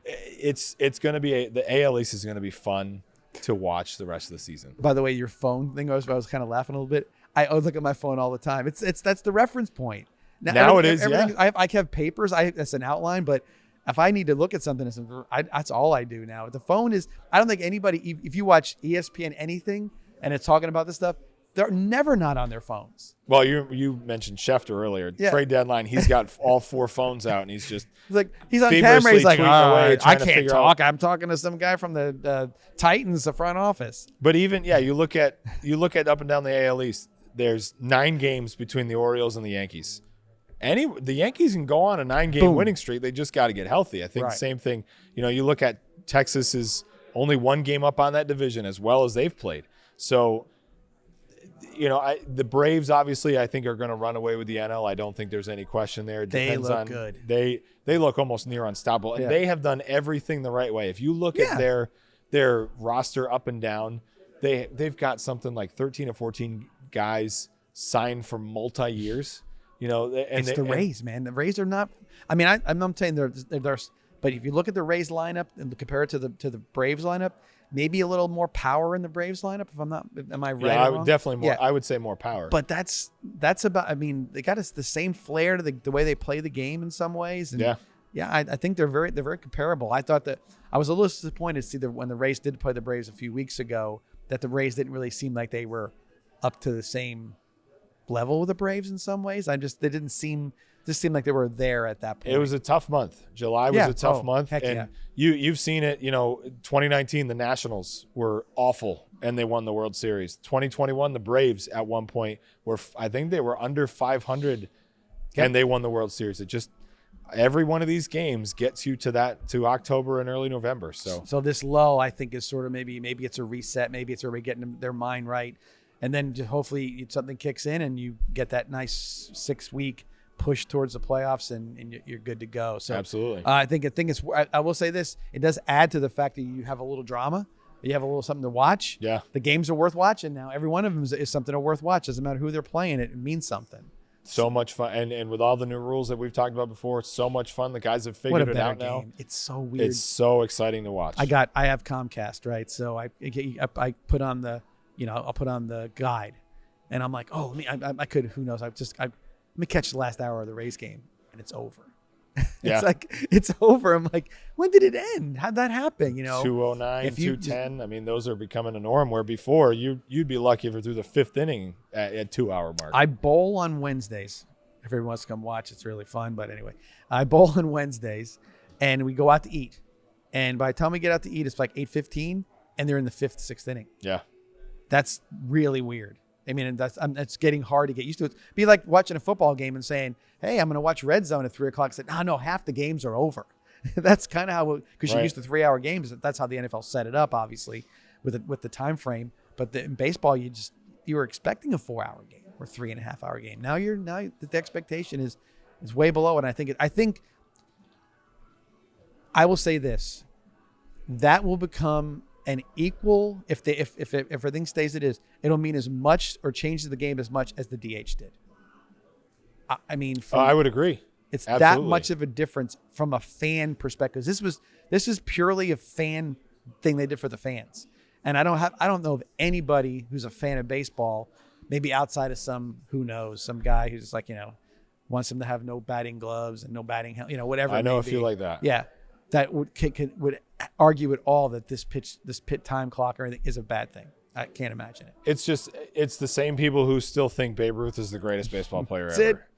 It's going to be the AL East is going to be fun to watch the rest of the season. By the way, your phone thing, I was kind of laughing a little bit. I look at my phone all the time. That's the reference point. Now it is. Yeah. I have papers. That's an outline, but if I need to look at something, that's all I do now. The phone is, I don't think anybody, if you watch ESPN anything and it's talking about this stuff, they're never not on their phones. Well, you mentioned Schefter earlier. Yeah. Trade deadline, he's got all 4 phones out, and he's on camera. He's like, I can't talk. Out. I'm talking to some guy from the Titans, the front office. But even, you look at up and down the AL East, there's 9 games between the Orioles and the Yankees. The Yankees can go on a 9-game winning streak. They just got to get healthy. I think the same thing. You look at Texas is only 1 game up on that division as well as they've played. So, the Braves obviously I think are going to run away with the NL. I don't think there's any question there. It depends on good. They look almost near unstoppable, and they have done everything the right way. If you look at their roster up and down, they've got something like 13 or 14 guys signed for multi-years. You know, It's the Rays, man. The Rays are not. I mean, I'm not saying they're, but if you look at the Rays lineup and compare it to the Braves lineup, maybe a little more power in the Braves lineup. If I'm not, am I right? Yeah, or I wrong? would definitely more. Yeah. I would say more power. But that's about. I mean, they got us the same flair to the way they play the game in some ways. And yeah, I think they're very comparable. I thought that I was a little disappointed to see that when the Rays did play the Braves a few weeks ago, that the Rays didn't really seem like they were up to the same level with the Braves in some ways. They didn't seem like they were there at that point. It was a tough month. July was a tough month, heck and you've seen it. You know, 2019 the Nationals were awful, and they won the World Series. 2021 the Braves at one point I think they were under 500, and they won the World Series. It just every one of these games gets you to October and early November. So this lull, I think, is sort of maybe it's a reset. Maybe it's already getting their mind right, and then hopefully something kicks in and you get that nice 6-week push towards the playoffs, and you're good to go. So absolutely, I think it's. I will say this: it does add to the fact that you have a little drama. You have a little something to watch. Yeah, the games are worth watching now. Every one of them is something worth watch. Doesn't matter who they're playing; it means something. So much fun, and with all the new rules that we've talked about before, it's so much fun. The guys have figured it out now. It's so weird. It's so exciting to watch. I have Comcast, right? So I put on the, I'll put on the guide, and I'm like, oh, I could, who knows? Let me catch the last hour of the Rays game, and it's over. Yeah. It's over. I'm like, when did it end? How'd that happen? 209, 210. I mean, those are becoming a norm where before you'd be lucky if you're through the fifth inning at 2 hour mark. I bowl on Wednesdays. If everyone wants to come watch, it's really fun. But anyway, I bowl on Wednesdays, and we go out to eat. And by the time we get out to eat, it's like 8:15, and they're in the 5th, 6th inning. Yeah. That's really weird. I mean, it's getting hard to get used to. It'd be like watching a football game and saying, hey, I'm going to watch Red Zone at 3 o'clock. Say, no, half the games are over. That's kind of how, because you're used to 3 hour games. That's how the NFL set it up, obviously, with the time frame. But in baseball, you were expecting a 4 hour game or 3.5 hour game. Now the expectation is way below. And I think I will say this, that will become an equal, if everything stays as it is, it'll mean as much or changes the game as much as the DH did. I mean, I would agree. It's Absolutely. that much of a difference from a fan perspective. This is purely a fan thing they did for the fans. And I don't know of anybody who's a fan of baseball, maybe outside of some guy who's like, wants them to have no batting gloves and no batting, whatever. I know a few like that. Yeah. That would argue at all that this pit time clock or anything is a bad thing. I can't imagine it. It's the same people who still think Babe Ruth is the greatest baseball player ever.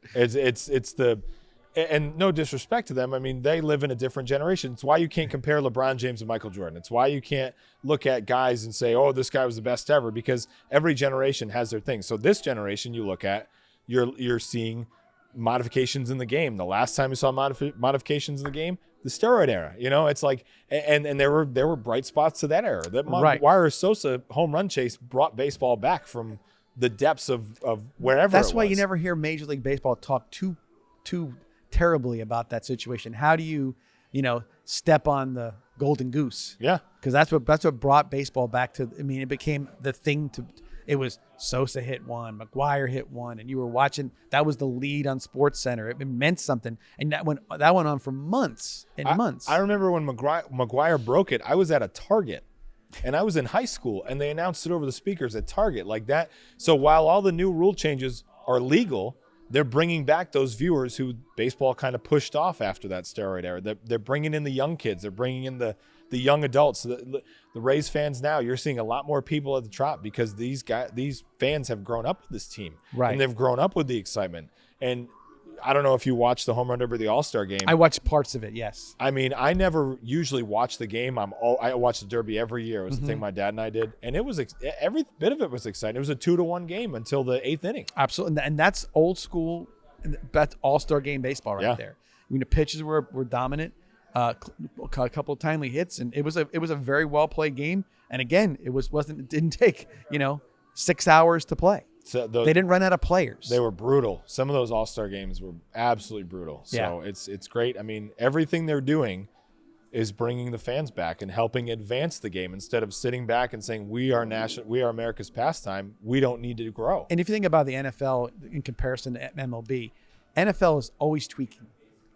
And no disrespect to them. I mean, they live in a different generation. It's why you can't compare LeBron James and Michael Jordan. It's why you can't look at guys and say, oh, this guy was the best ever, because every generation has their thing. So this generation you look at, you're seeing modifications in the game. The last time you saw modifications in the game, the steroid era, it's like, and there were bright spots to that era. That Maguire Sosa home run chase brought baseball back from the depths of wherever. That's why you never hear Major League Baseball talk too terribly about that situation. How do you step on the golden goose? Yeah, because that's what brought baseball back to. I mean, it became the thing to. It was Sosa hit one, McGuire hit one, and you were watching. That was the lead on SportsCenter. It meant something, and that went on for months and months. I remember when McGuire broke it. I was at a Target, and I was in high school, and they announced it over the speakers at Target like that. So while all the new rule changes are legal, they're bringing back those viewers who baseball kind of pushed off after that steroid era. They're bringing in the young kids. They're bringing in the young adults. The Rays fans now, you're seeing a lot more people at the Trop because these fans have grown up with this team. Right. And they've grown up with the excitement. And I don't know if you watched the Home Run Derby, the All-Star game. I watched parts of it, yes. I mean, I never usually watch the game. I watch the Derby every year. It was the thing my dad and I did. And it was every bit of it was exciting. It was a 2-1 game until the 8th inning. Absolutely. And that's old school. That's All-Star game baseball right there. I mean, the pitches were dominant. A couple of timely hits, and it was a very well played game. And again, it didn't take 6 hours to play. So they didn't run out of players. They were brutal. Some of those All-Star games were absolutely brutal. So it's great. I mean, everything they're doing is bringing the fans back and helping advance the game instead of sitting back and saying we are America's pastime. We don't need to grow. And if you think about the NFL in comparison to MLB, NFL is always tweaking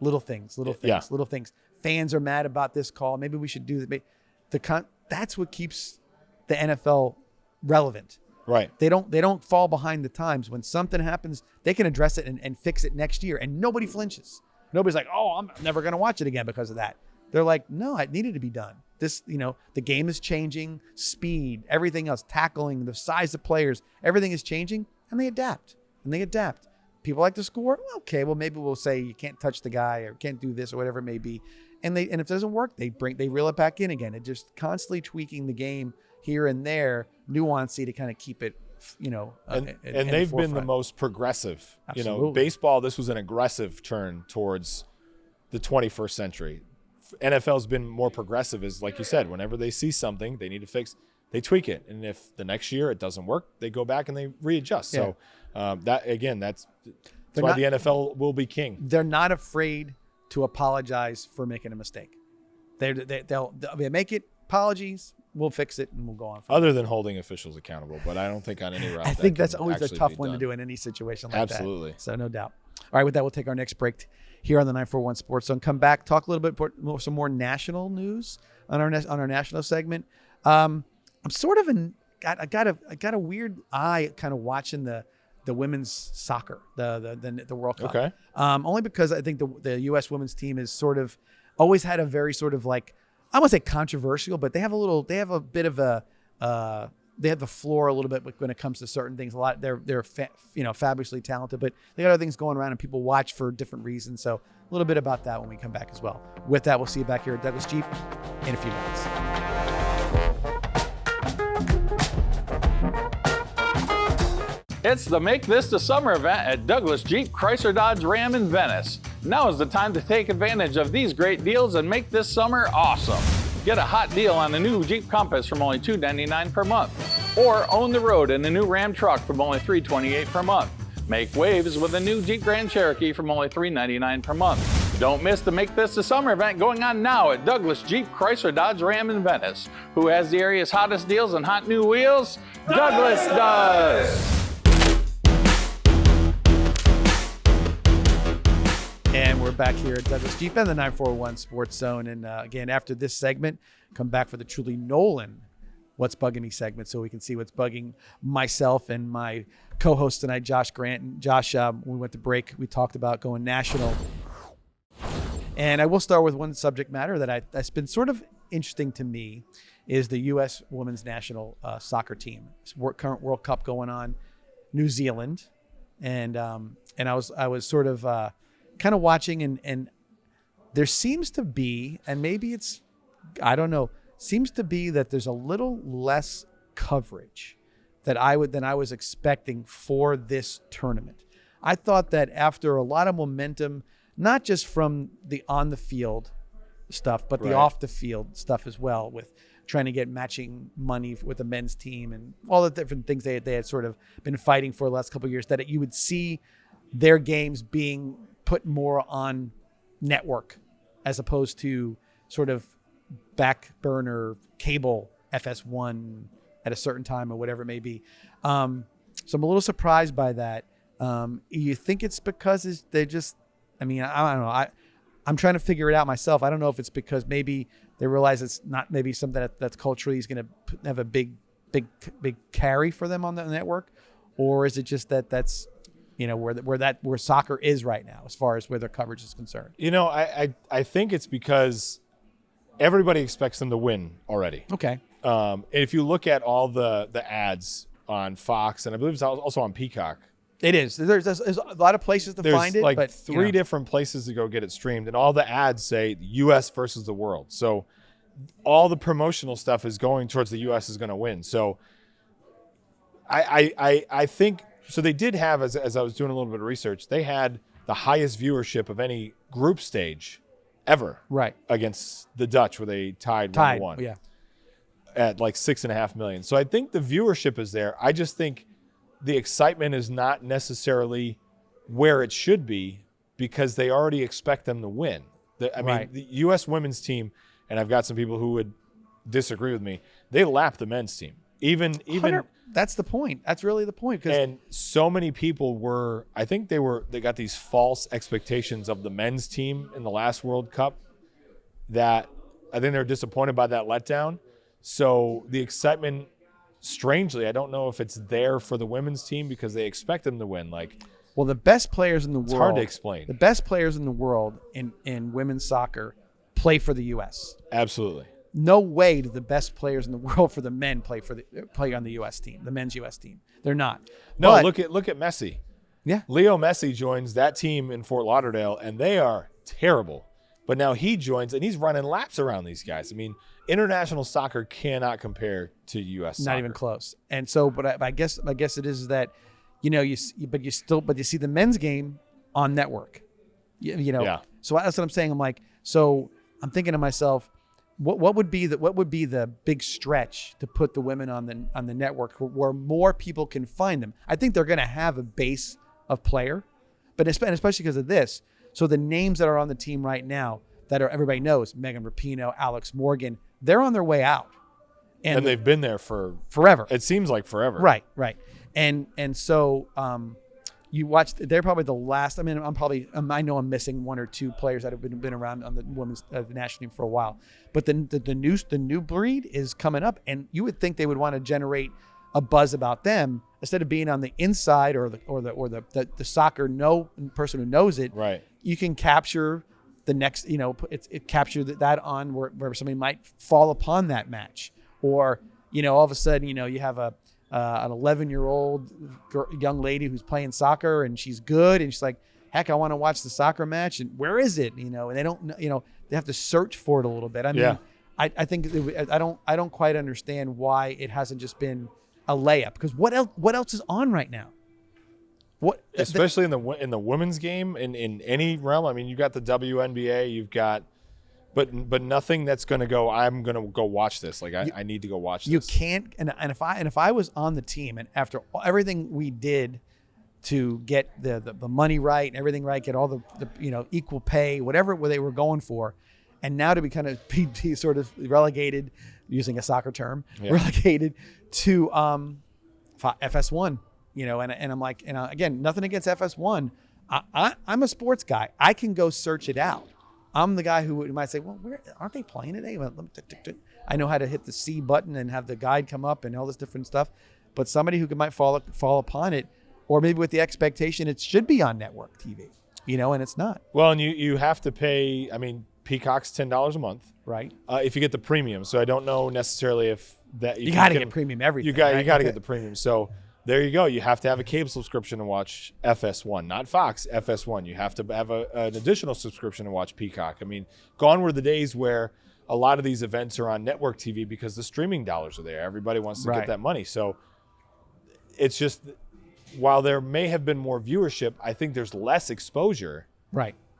little things. Yeah. Little things. Fans are mad about this call. Maybe we should do that. That's what keeps the NFL relevant. Right. They don't fall behind the times. When something happens, they can address it and fix it next year, and nobody flinches. Nobody's like, oh, I'm never going to watch it again because of that. They're like, no, it needed to be done. This, the game is changing, speed, everything else, tackling, the size of players, everything is changing, and they adapt. People like to score. Okay, well, maybe we'll say you can't touch the guy or can't do this or whatever it may be. And if it doesn't work, they reel it back in again. It just constantly tweaking the game here and there, nuancy to kind of keep it, and they've been the most progressive. Absolutely. Baseball, this was an aggressive turn towards the 21st century. NFL's been more progressive, is like you said, whenever they see something they need to fix, they tweak it. And if the next year it doesn't work, they go back and they readjust. Yeah. So that's why the NFL will be king. They're not afraid to apologize for making a mistake. They'll make it, apologies, we'll fix it, and we'll go on. Other than holding officials accountable, but I don't think on any route. I think that's always a tough one to do in any situation like that. Absolutely. So no doubt. All right, with that, we'll take our next break here on the 941 Sports Zone. Come back, talk a little bit more, some more national news on our national segment. I'm sort of I got a weird eye kind of watching the women's soccer, the World Cup. Okay. Only because I think the U.S. women's team is sort of always had a very sort of like, I won't say controversial, but they have a bit of a they have the floor a little bit when it comes to certain things. A lot they're fabulously talented, but they got other things going around and people watch for different reasons. So a little bit about that when we come back as well. With that, we'll see you back here at Douglas Jeep in a few minutes. It's the Make This the Summer event at Douglas Jeep Chrysler Dodge Ram in Venice. Now is the time to take advantage of these great deals and make this summer awesome. Get a hot deal on the new Jeep Compass from only $299 per month. Or own the road in the new Ram truck from only $328 per month. Make waves with a new Jeep Grand Cherokee from only $399 per month. Don't miss the Make This the Summer event going on now at Douglas Jeep Chrysler Dodge Ram in Venice. Who has the area's hottest deals and hot new wheels? Douglas does! And we're back here at Douglas Jeep and the 941 Sports Zone. And again, after this segment, come back for the truly Nolan What's Bugging Me segment so we can see what's bugging myself and my co-host tonight, Josh Grant. And Josh, when we went to break, we talked about going national. And I will start with one subject matter that's been sort of interesting to me is the U.S. women's national soccer team. Current World Cup going on, New Zealand. And I was sort of kind of watching and there seems to be, and maybe it's, I don't know, seems to be that there's a little less coverage than I was expecting for this tournament. I thought that after a lot of momentum, not just from the on the field stuff, but the off the field stuff as well, with trying to get matching money with the men's team and all the different things they had sort of been fighting for the last couple of years, that you would see their games being put more on network as opposed to sort of back burner cable FS1 at a certain time or whatever it may be. So I'm a little surprised by that. You think it's because they're just, I mean, I don't know. I'm trying to figure it out myself. I don't know if it's because maybe they realize it's not maybe something that's culturally is going to have a big carry for them on the network, or is it just that's, where soccer is right now as far as where their coverage is concerned. I think it's because everybody expects them to win already. Okay. And if you look at all the ads on Fox, and I believe it's also on Peacock. It is. There's a lot of places to find it. Like but three different places to go get it streamed, and all the ads say the U.S. versus the world. So all the promotional stuff is going towards the U.S. is going to win. So I think so. They did have, as I was doing a little bit of research, they had the highest viewership of any group stage ever. Right. Against the Dutch, where they tied 1-1. Yeah. At like 6.5 million. So I think the viewership is there. I just think the excitement is not necessarily where it should be because they already expect them to win. I mean, the U.S. women's team, and I've got some people who would disagree with me, they lapped the men's team. Even that's the point. That's really the point. And so many people I think they got these false expectations of the men's team in the last World Cup that I think they're disappointed by that letdown. So the excitement, strangely, I don't know if it's there for the women's team because they expect them to win. Well, the best players in the world. It's hard to explain. The best players in the world in women's soccer play for the U.S. Absolutely. No way do the best players in the world for the men play on the U.S. team, the men's U.S. team. They're not. No, but, look at Messi. Yeah. Leo Messi joins that team in Fort Lauderdale, and they are terrible. But now he joins, and he's running laps around these guys. I mean, international soccer cannot compare to U.S. soccer. Not even close. And so, but I guess it is that, you see the men's game on network. Yeah. So that's what I'm saying. I'm like, so I'm thinking to myself, what would be the big stretch to put the women on the network where more people can find them? I think they're going to have a base of player, but especially because of this. So the names that are on the team right now that everybody knows, Megan Rapinoe, Alex Morgan, they're on their way out, and they've been there for forever. It seems like forever. Right. And so you watch. They're probably the last. I mean, I know I'm missing one or two players that have been around on the women's the national team for a while. But the new breed is coming up, and you would think they would want to generate a buzz about them instead of being on the inside or the soccer person who knows it. Right. You can capture the next. It capture that on where somebody might fall upon that match, or all of a sudden you have an 11-year-old young lady who's playing soccer and she's good and she's like, heck, I want to watch the soccer match, and where is it? And they don't, they have to search for it a little bit. I mean, I think I don't quite understand why it hasn't just been a layup, because what else is on right now? Especially in the women's game in any realm. I mean, you've got the WNBA, you've got, but nothing that's going to go, I'm going to go watch this. I need to go watch this. You can't. And if I was on the team, and after everything we did to get the money right and everything right, get all the equal pay, whatever they were going for, and now to be sort of relegated, using a soccer term, relegated to FS1, and I'm like, again, nothing against FS1. I'm a sports guy. I can go search it out. I'm the guy who might say, well, where aren't they playing today? I know how to hit the C button and have the guide come up and all this different stuff. But somebody who might fall upon it, or maybe with the expectation it should be on network TV, and it's not. Well, and you have to pay. I mean, Peacock's $10 a month, right? If you get the premium. So I don't know necessarily if that you got to get premium everything. You got to get the premium. So there you go. You have to have a cable subscription to watch FS1, not Fox, FS1. You have to have an additional subscription to watch Peacock. I mean, gone were the days where a lot of these events are on network TV because the streaming dollars are there. Everybody wants to get that money. So it's just, while there may have been more viewership, I think there's less exposure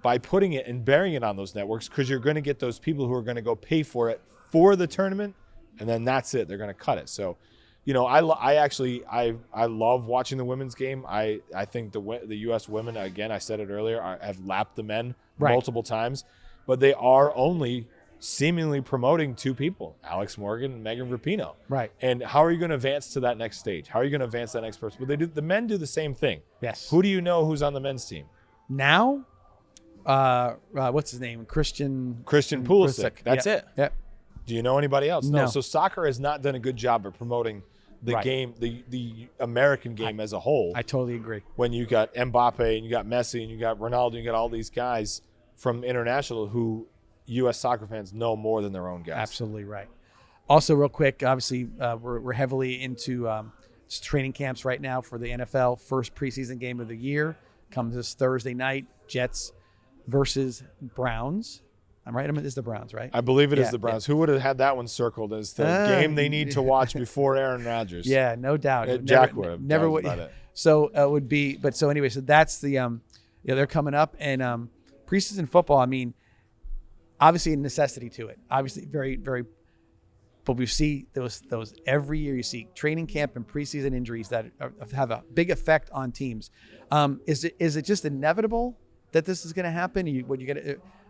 by putting it and burying it on those networks, because you're going to get those people who are going to go pay for it for the tournament, and then that's it. They're going to cut it. So, I love watching the women's game. I think the U.S. women, again, I said it earlier, have lapped the men multiple times, but they are only seemingly promoting two people, Alex Morgan and Megan Rapinoe. Right. And how are you going to advance to that next stage? How are you going to advance to that next person? But the men do the same thing. Yes. Who do you know who's on the men's team? Now, what's his name? Christian Pulisic. That's it. Yep. Do you know anybody else? No. So soccer has not done a good job of promoting the game, the American game as a whole. I totally agree. When you got Mbappe and you got Messi and you got Ronaldo and you got all these guys from international who U.S. soccer fans know more than their own guys. Absolutely right. Also, real quick, obviously, we're heavily into training camps right now for the NFL. First preseason game of the year comes this Thursday night. Jets versus Browns. I'm right. It's the Browns, right? I believe it is the Browns. Who would have had that one circled as the game they need to watch before Aaron Rodgers? Yeah, no doubt. Jack would have. Never would. So it would be. But so anyway, so that's the they're coming up, and preseason football. I mean, obviously a necessity to it. Obviously, very, very. But we see those every year. You see training camp and preseason injuries that have a big effect on teams. Is it just inevitable that this is going to happen?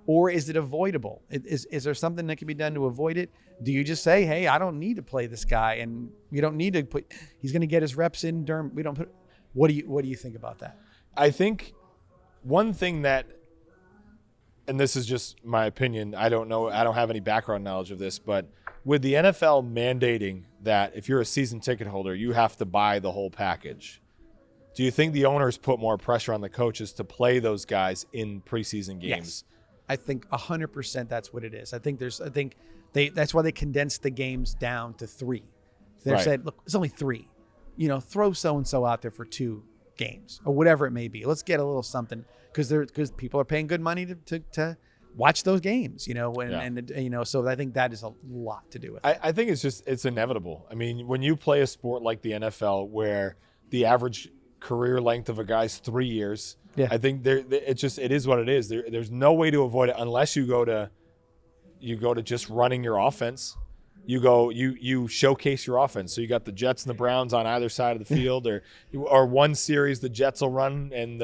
or is it avoidable? Is there something that can be done to avoid it? Do you just say, hey, I don't need to play this guy, and you don't need to put, he's going to get his reps in during, we don't put, what do you think about that? I think one thing that, and this is just my opinion, I don't know, I don't have any background knowledge of this, but with the NFL mandating that if you're a season ticket holder, you have to buy the whole package, do you think the owners put more pressure on the coaches to play those guys in preseason games? Yes. I think 100% that's what it is. I think that's why they condensed the games down to 3. They said, look, it's only 3. Throw so-and-so out there for 2 games or whatever it may be. Let's get a little something because people are paying good money to watch those games, so I think that is a lot to do with it. I think it's inevitable. I mean, when you play a sport like the NFL where the average career length of a guy's 3 years, I think it is what it is. There's no way to avoid it unless you go to just running your offense. You showcase your offense. So you got the Jets and the Browns on either side of the field, or one series the Jets will run, and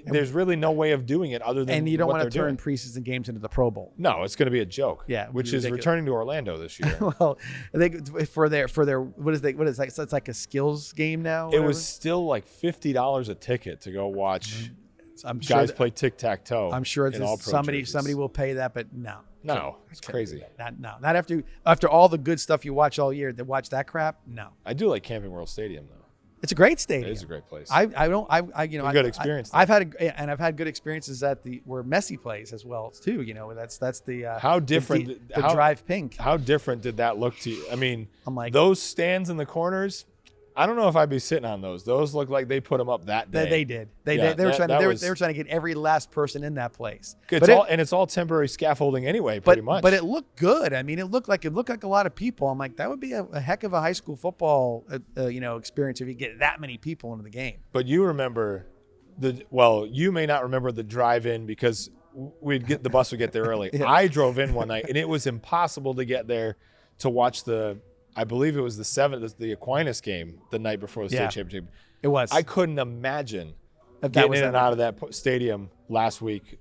there's really no way of doing it other than. And you don't want to turn doing. Preseason games into the Pro Bowl. No, it's going to be a joke. Yeah, which is returning to Orlando this year. Well, I think for their what is that? So it's like a skills game now. It was still like $50 a ticket to go watch. I'm sure guys play tic-tac-toe. I'm sure somebody will pay that, but no. No, it's crazy. Not after all the good stuff you watch all year. To watch that crap, no. I do like Camping World Stadium though. It's a great stadium. It is a great place. I good experience. I've had good experiences where Messi plays as well too. That's the how different the drive pink. How different did that look to you? I mean, I'm like, those stands in the corners. I don't know if I'd be sitting on those. Those look like they put them up that day. They did. They were trying to get every last person in that place. It's all temporary scaffolding anyway, pretty much. But it looked good. I mean, it looked like a lot of people. I'm like, that would be a heck of a high school football experience if you get that many people into the game. But you remember you may not remember the drive-in because the bus would get there early. Yeah. I drove in one night and it was impossible to get there to watch I believe it was the Aquinas game the night before the state championship. It was. I couldn't imagine getting in and out of that stadium last week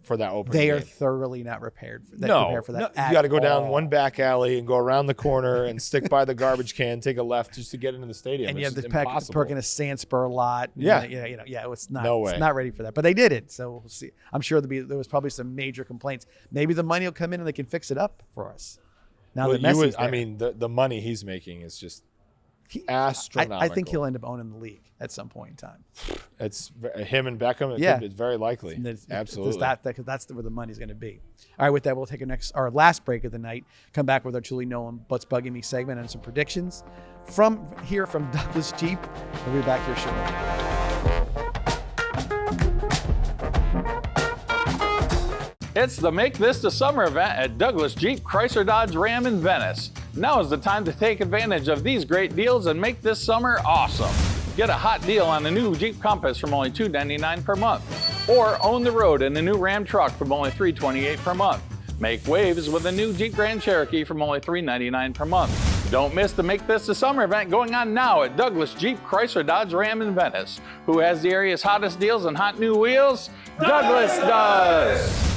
for that opening They game. are thoroughly not prepared for that. No, you got to go down one back alley and go around the corner and stick by the garbage can, take a left just to get into the stadium. And you have to impossible. park in a Sandspur lot. Yeah. It's not. No way. It's not ready for that. But they did it, so we'll see. I'm sure there was probably some major complaints. Maybe the money will come in and they can fix it up for us. Now that Messi's there. the money he's making is just astronomical. I think he'll end up owning the league at some point in time. It's him and Beckham. It's very likely. Absolutely. That's where the money's going to be. All right, with that, we'll take our last break of the night. Come back with our truly known What's Bugging Me segment and some predictions from Douglas Jeep. We'll be back here shortly. It's the Make This the Summer event at Douglas Jeep Chrysler Dodge Ram in Venice. Now is the time to take advantage of these great deals and make this summer awesome. Get a hot deal on the new Jeep Compass from only $299 per month. Or own the road in the new Ram truck from only $328 per month. Make waves with the new Jeep Grand Cherokee from only $399 per month. Don't miss the Make This the Summer event going on now at Douglas Jeep Chrysler Dodge Ram in Venice. Who has the area's hottest deals on hot new wheels? Douglas does!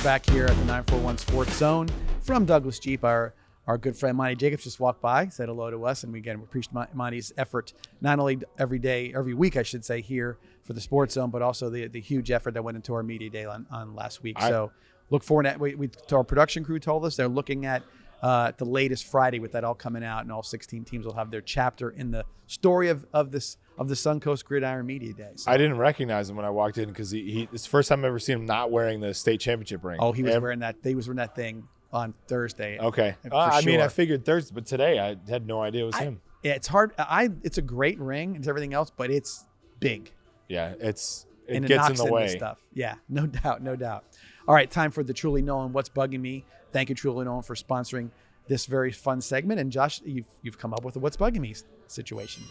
Back here at the 941 Sports Zone from Douglas Jeep. Our good friend Monty Jacobs just walked by, said hello to us, and we appreciate Monty's effort not only every week I should say here for the Sports Zone, but also the huge effort that went into our media day on last week. So look forward to our production crew told us they're looking at the latest Friday with that all coming out, and all 16 teams will have their chapter in the story of the Suncoast Gridiron Media Day. So, I didn't recognize him when I walked in because it's the first time I've ever seen him not wearing the state championship ring. Oh, he was wearing that. He was wearing that thing on Thursday. Okay. I mean, I figured Thursday, but today I had no idea it was him. Yeah, it's hard. It's a great ring and everything else, but it's big. Yeah, it gets in the way. Stuff. Yeah, no doubt. All right, time for the Truly Known What's Bugging Me. Thank you, Truly Known, for sponsoring this very fun segment. And Josh, you've come up with a What's Bugging Me situation.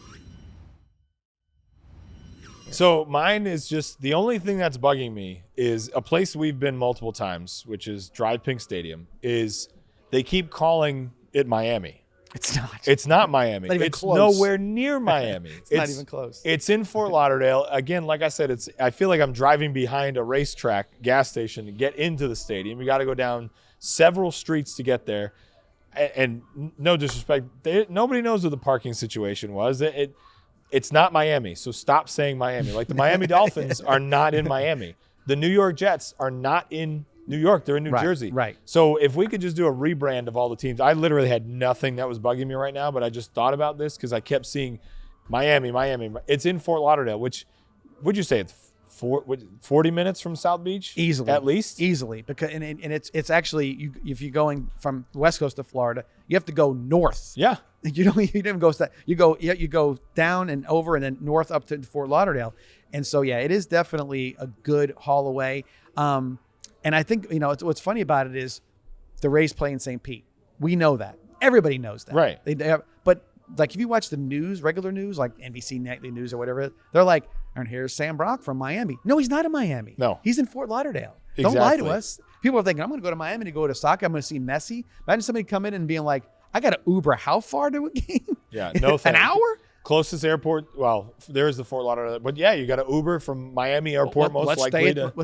So mine is just the only thing that's bugging me is a place we've been multiple times, which is Drive Pink Stadium, is they keep calling it Miami. It's not. It's not Miami. Not even It's close. nowhere near Miami. It's not even close. It's in Fort Lauderdale. Again, like I said, I feel like I'm driving behind a racetrack gas station to get into the stadium. You got to go down several streets to get there. And no disrespect, nobody knows what the parking situation was. It's not Miami, so stop saying Miami. Like the Miami Dolphins are not in Miami. The New York Jets are not in New York. They're in New Jersey. Right. So if we could just do a rebrand of all the teams. I literally had nothing that was bugging me right now, but I just thought about this because I kept seeing Miami. It's in Fort Lauderdale, which, would you say it's 40 minutes from South Beach? Easily. At least? Easily. Because and it's actually, if you're going from the West Coast of Florida, you have to go north. Yeah. You don't even go south. You go down and over and then north up to Fort Lauderdale. And so, yeah, it is definitely a good haul away. And I think, what's funny about it is the Rays play in St. Pete. We know that. Everybody knows that. Right. But like if you watch the news, regular news, like NBC Nightly News or whatever, they're like, and here's Sam Brock from Miami. No, he's not in Miami. No. He's in Fort Lauderdale. Exactly. Don't lie to us. People are thinking, I'm going to go to Miami to go to soccer. I'm going to see Messi. Imagine somebody come in and being like, I got to Uber how far to a game? Yeah, no thanks. An hour? Closest airport, well, there's the Fort Lauderdale. But yeah, you got to Uber from Miami airport Let's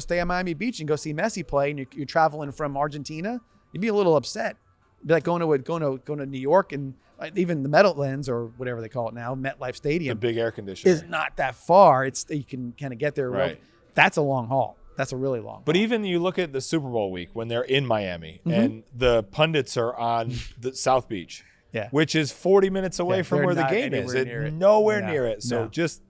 stay at Miami Beach and go see Messi play, and you're traveling from Argentina. You'd be a little upset. It'd be like going to New York, and even the Meadowlands or whatever they call it now, MetLife Stadium. The big air conditioner. Is not that far. You can kind of get there. Right. That's a long haul. That's a really long But haul. even you look at the Super Bowl week when they're in Miami and the pundits are on the South Beach, Yeah. which is 40 minutes away from they're where the not game is. anywhere near it. Nowhere No, near it. So no. just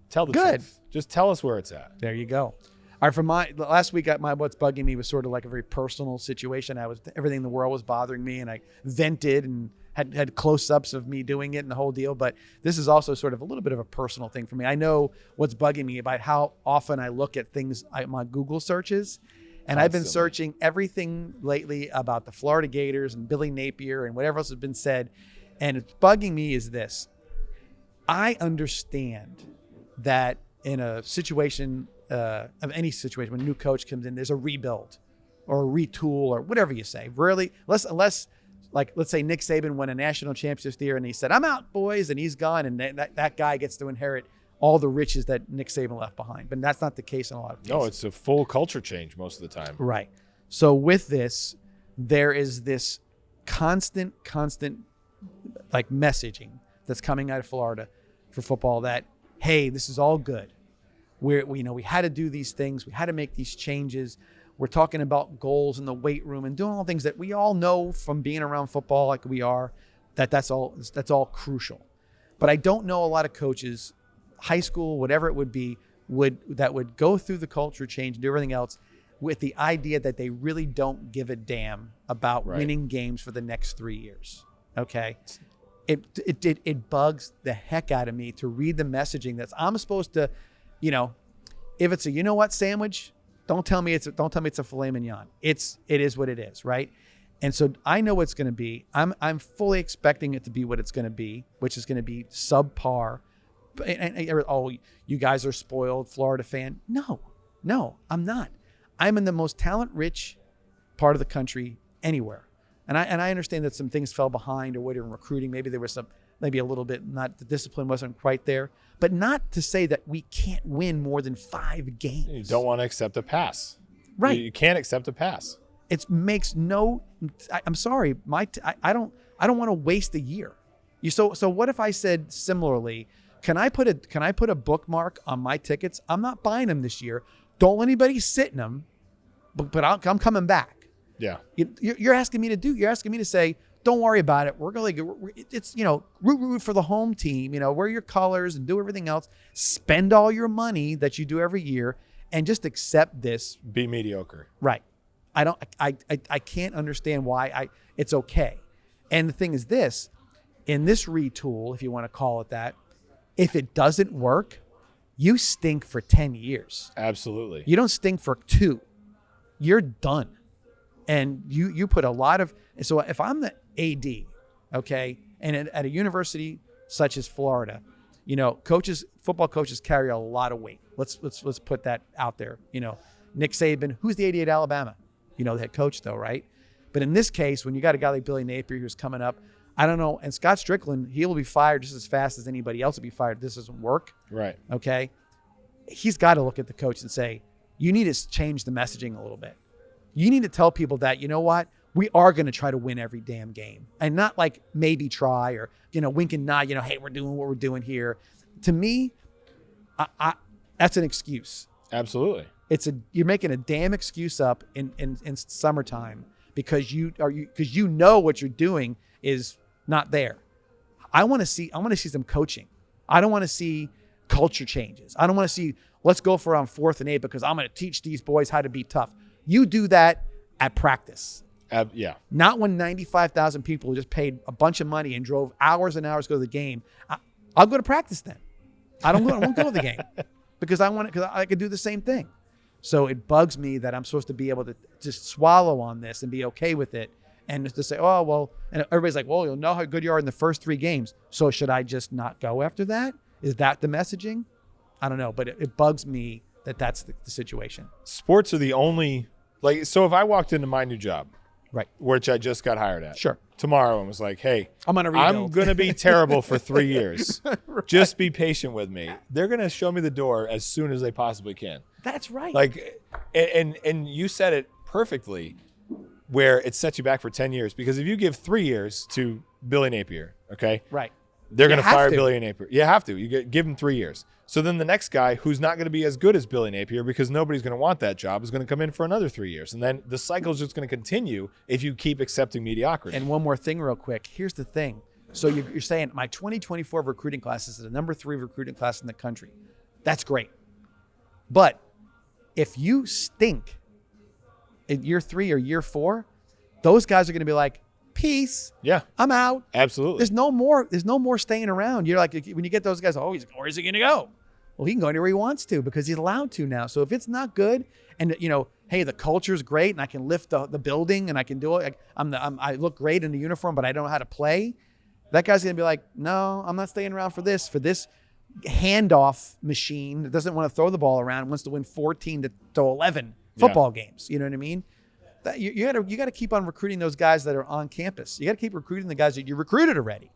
tell the Good. truth. Just tell us where it's at. There you go. All right, last week, what's bugging me was sort of like a very personal situation. Everything in the world was bothering me, and I vented and had close-ups of me doing it and the whole deal. But this is also sort of a little bit of a personal thing for me. I know what's bugging me about how often I look at things, my Google searches, and I've been searching everything lately about the Florida Gators and Billy Napier and whatever else has been said. And it's bugging me is this. I understand that in a situation, of any situation, when a new coach comes in, there's a rebuild or a retool or whatever you say. Really, unless like, let's say Nick Saban won a national championship year and he said, I'm out, boys, and he's gone, and that guy gets to inherit all the riches that Nick Saban left behind. But that's not the case in a lot of cases. No, it's a full culture change most of the time. Right. So with this, there is this constant like messaging that's coming out of Florida for football that, hey, this is all good. We had to do these things. We had to make these changes. We're talking about goals in the weight room and doing all the things that we all know from being around football like we are, that's all crucial. But I don't know a lot of coaches, high school, whatever it would be, that would go through the culture change and do everything else with the idea that they really don't give a damn about winning games for the next 3 years. Okay. It bugs the heck out of me to read the messaging I'm supposed to, if it's a sandwich, don't tell me it's a filet mignon. It is what it is, right? And so I know what it's going to be. I'm fully expecting it to be what it's going to be, which is going to be subpar. Oh, you guys are spoiled, Florida fan. No, I'm not. I'm in the most talent-rich part of the country anywhere. And I understand that some things fell behind or whatever in recruiting. Maybe there was maybe a little bit, the discipline wasn't quite there. But not to say that we can't win more than 5 games. You don't want to accept a pass. Right. You can't accept a pass. It makes I'm sorry. I don't want to waste a year. So what if I said similarly, can I put a bookmark on my tickets? I'm not buying them this year. Don't let anybody sit in them, but I'm coming back. Yeah. You're asking me to say, don't worry about it. We're going to it's, root for the home team, wear your colors and do everything else. Spend all your money that you do every year and just accept this. Be mediocre. Right. I can't understand why it's okay. And the thing is this, in this retool, if you want to call it that, if it doesn't work, you stink for 10 years. Absolutely. You don't stink for 2. You're done. And you put a lot of, so if I'm the AD, okay, and at a university such as Florida, football coaches carry a lot of weight. Let's put that out there. Nick Saban, who's the AD at Alabama? The head coach though, right? But in this case, when you got a guy like Billy Napier who's coming up, I don't know. And Scott Strickland, he will be fired just as fast as anybody else will be fired if this doesn't work. Right. Okay. He's got to look at the coach and say, you need to change the messaging a little bit. You need to tell people that, you know what? We are going to try to win every damn game, and not like maybe try or, wink and nod, hey, we're doing what we're doing here. To me, that's an excuse. Absolutely. You're making a damn excuse up in summertime because you know what you're doing is not there. I want to see some coaching. I don't want to see culture changes. I don't want to see, let's go for on 4th and 8 because I'm going to teach these boys how to be tough. You do that at practice. Yeah. Not when 95,000 people just paid a bunch of money and drove hours and hours to go to the game. I'll go to practice then. I won't go to the game because I could do the same thing. So it bugs me that I'm supposed to be able to just swallow on this and be okay with it. And just to say, oh, well, and everybody's like, well, you'll know how good you are in the first 3 games. So should I just not go after that? Is that the messaging? I don't know, but it bugs me that that's the situation. Sports are the only, so if I walked into my new job, right, which I just got hired at, sure, tomorrow and was like, hey, I'm going to be terrible for 3 years. Right. Just be patient with me. They're going to show me the door as soon as they possibly can. That's right. And you said it perfectly, where it sets you back for 10 years. Because if you give 3 years to Billy Napier, okay? Right. They're going to fire Billy Napier. You have to. You give him 3 years. So then the next guy, who's not going to be as good as Billy Napier because nobody's going to want that job, is going to come in for another 3 years. And then the cycle is just going to continue if you keep accepting mediocrity. And one more thing real quick. Here's the thing. So you're saying my 2024 recruiting class is the number 3 recruiting class in the country. That's great. But if you stink in year 3 or year 4, those guys are going to be like, peace. Yeah. I'm out. Absolutely. There's no more staying around. You're like, when you get those guys, where's he going to go? Well, he can go anywhere he wants to because he's allowed to now. So if it's not good and, hey, the culture's great and I can lift the building and I can do it. I look great in the uniform, but I don't know how to play. That guy's going to be like, no, I'm not staying around for this handoff machine that doesn't want to throw the ball around, wants to win 14 to 11 football games. You know what I mean? You got to keep on recruiting those guys that are on campus. You got to keep recruiting the guys that you recruited already.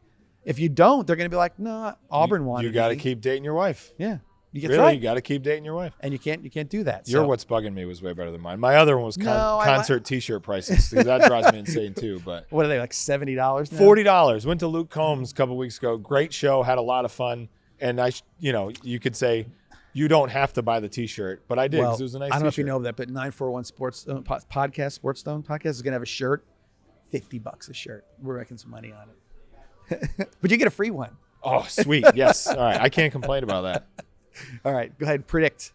If you don't, they're going to be like, no, Auburn wanted. You got to keep dating your wife. Yeah, you got to keep dating your wife, and you can't do that. What's bugging me was way better than mine. My other one was concert T-shirt prices because that drives me insane too. But what are they, like $70? $40. Went to Luke Combs a couple weeks ago. Great show, had a lot of fun, and you could say. You don't have to buy the T-shirt, but I did because it was a nice T-shirt. I don't know if you know that, but 941 Sports Podcast, Sports Stone Podcast is going to have a shirt, $50 a shirt. We're making some money on it. But you get a free one. Oh, sweet. Yes. All right. I can't complain about that. All right. Go ahead. Predict.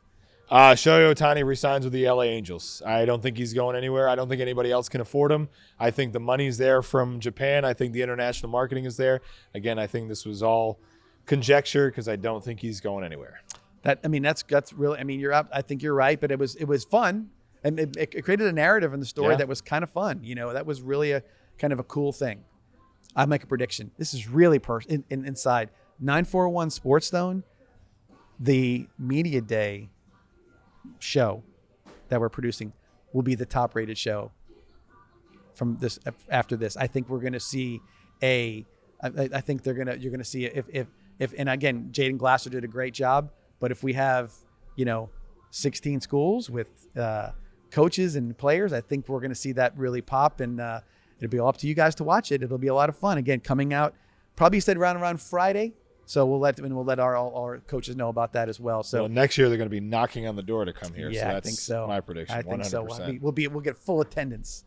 Shohei Ohtani resigns with the LA Angels. I don't think he's going anywhere. I don't think anybody else can afford him. I think the money's there from Japan. I think the international marketing is there. Again, I think this was all conjecture because I don't think he's going anywhere. That's really. You're up. I think you're right, but it was fun, and it created a narrative in the story that was kind of fun. That was really a kind of a cool thing. I make a prediction. This is really inside 941 Sports Zone, the media day show that we're producing will be the top rated show from this after this. I think we're going to see I think you're going to see if and again, Jaden Glasser did a great job. But if we have, 16 schools with coaches and players, I think we're going to see that really pop, and it'll be all up to you guys to watch it. It'll be a lot of fun. Again, coming out, probably said around Friday. So we'll let our coaches know about that as well. So next year they're going to be knocking on the door to come here. Yeah, so that's I think so. My prediction. I think 100%. So. We'll get full attendance.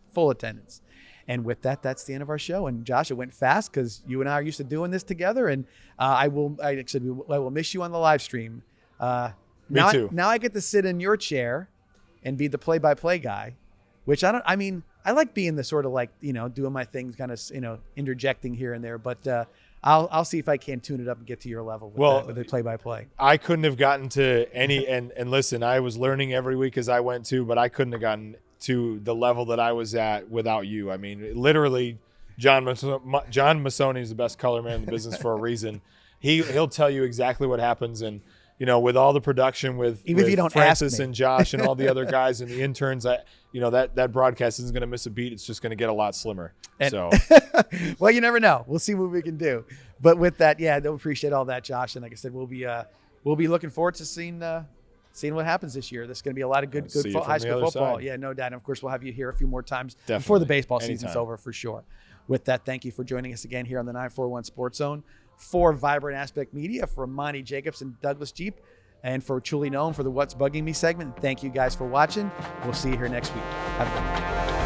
And with that, that's the end of our show. And Josh, it went fast because you and I are used to doing this together. And I will miss you on the live stream. Me too. Now I get to sit in your chair and be the play-by-play guy, which I like being the sort of doing my things, kind of, interjecting here and there. But I'll see if I can tune it up and get to your level with the play-by-play. I couldn't have gotten to any, and listen, I was learning every week as I went to, but I couldn't have gotten to the level that I was at without you. Literally, John Massoni is the best color man in the business for a reason. He'll tell you exactly what happens, and with all the production with Even if you don't Francis ask me. and Josh and all the other guys and the interns, that broadcast isn't going to miss a beat. It's just going to get a lot slimmer. So, well, you never know. We'll see what we can do. But with that, yeah, I do appreciate all that, Josh. And like I said, we'll be looking forward to seeing what happens this year. There's going to be a lot of good see you from high the school other football. side. Yeah, no doubt. And of course, we'll have you here a few more times before Definitely. the baseball season's Anytime. over for sure. With that, thank you for joining us again here on the 941 Sports Zone for Vibrant Aspect Media, for Monty Jacobs and Douglas Jeep, and for Truly Known for the What's Bugging Me segment. Thank you guys for watching. We'll see you here next week. Have a good one.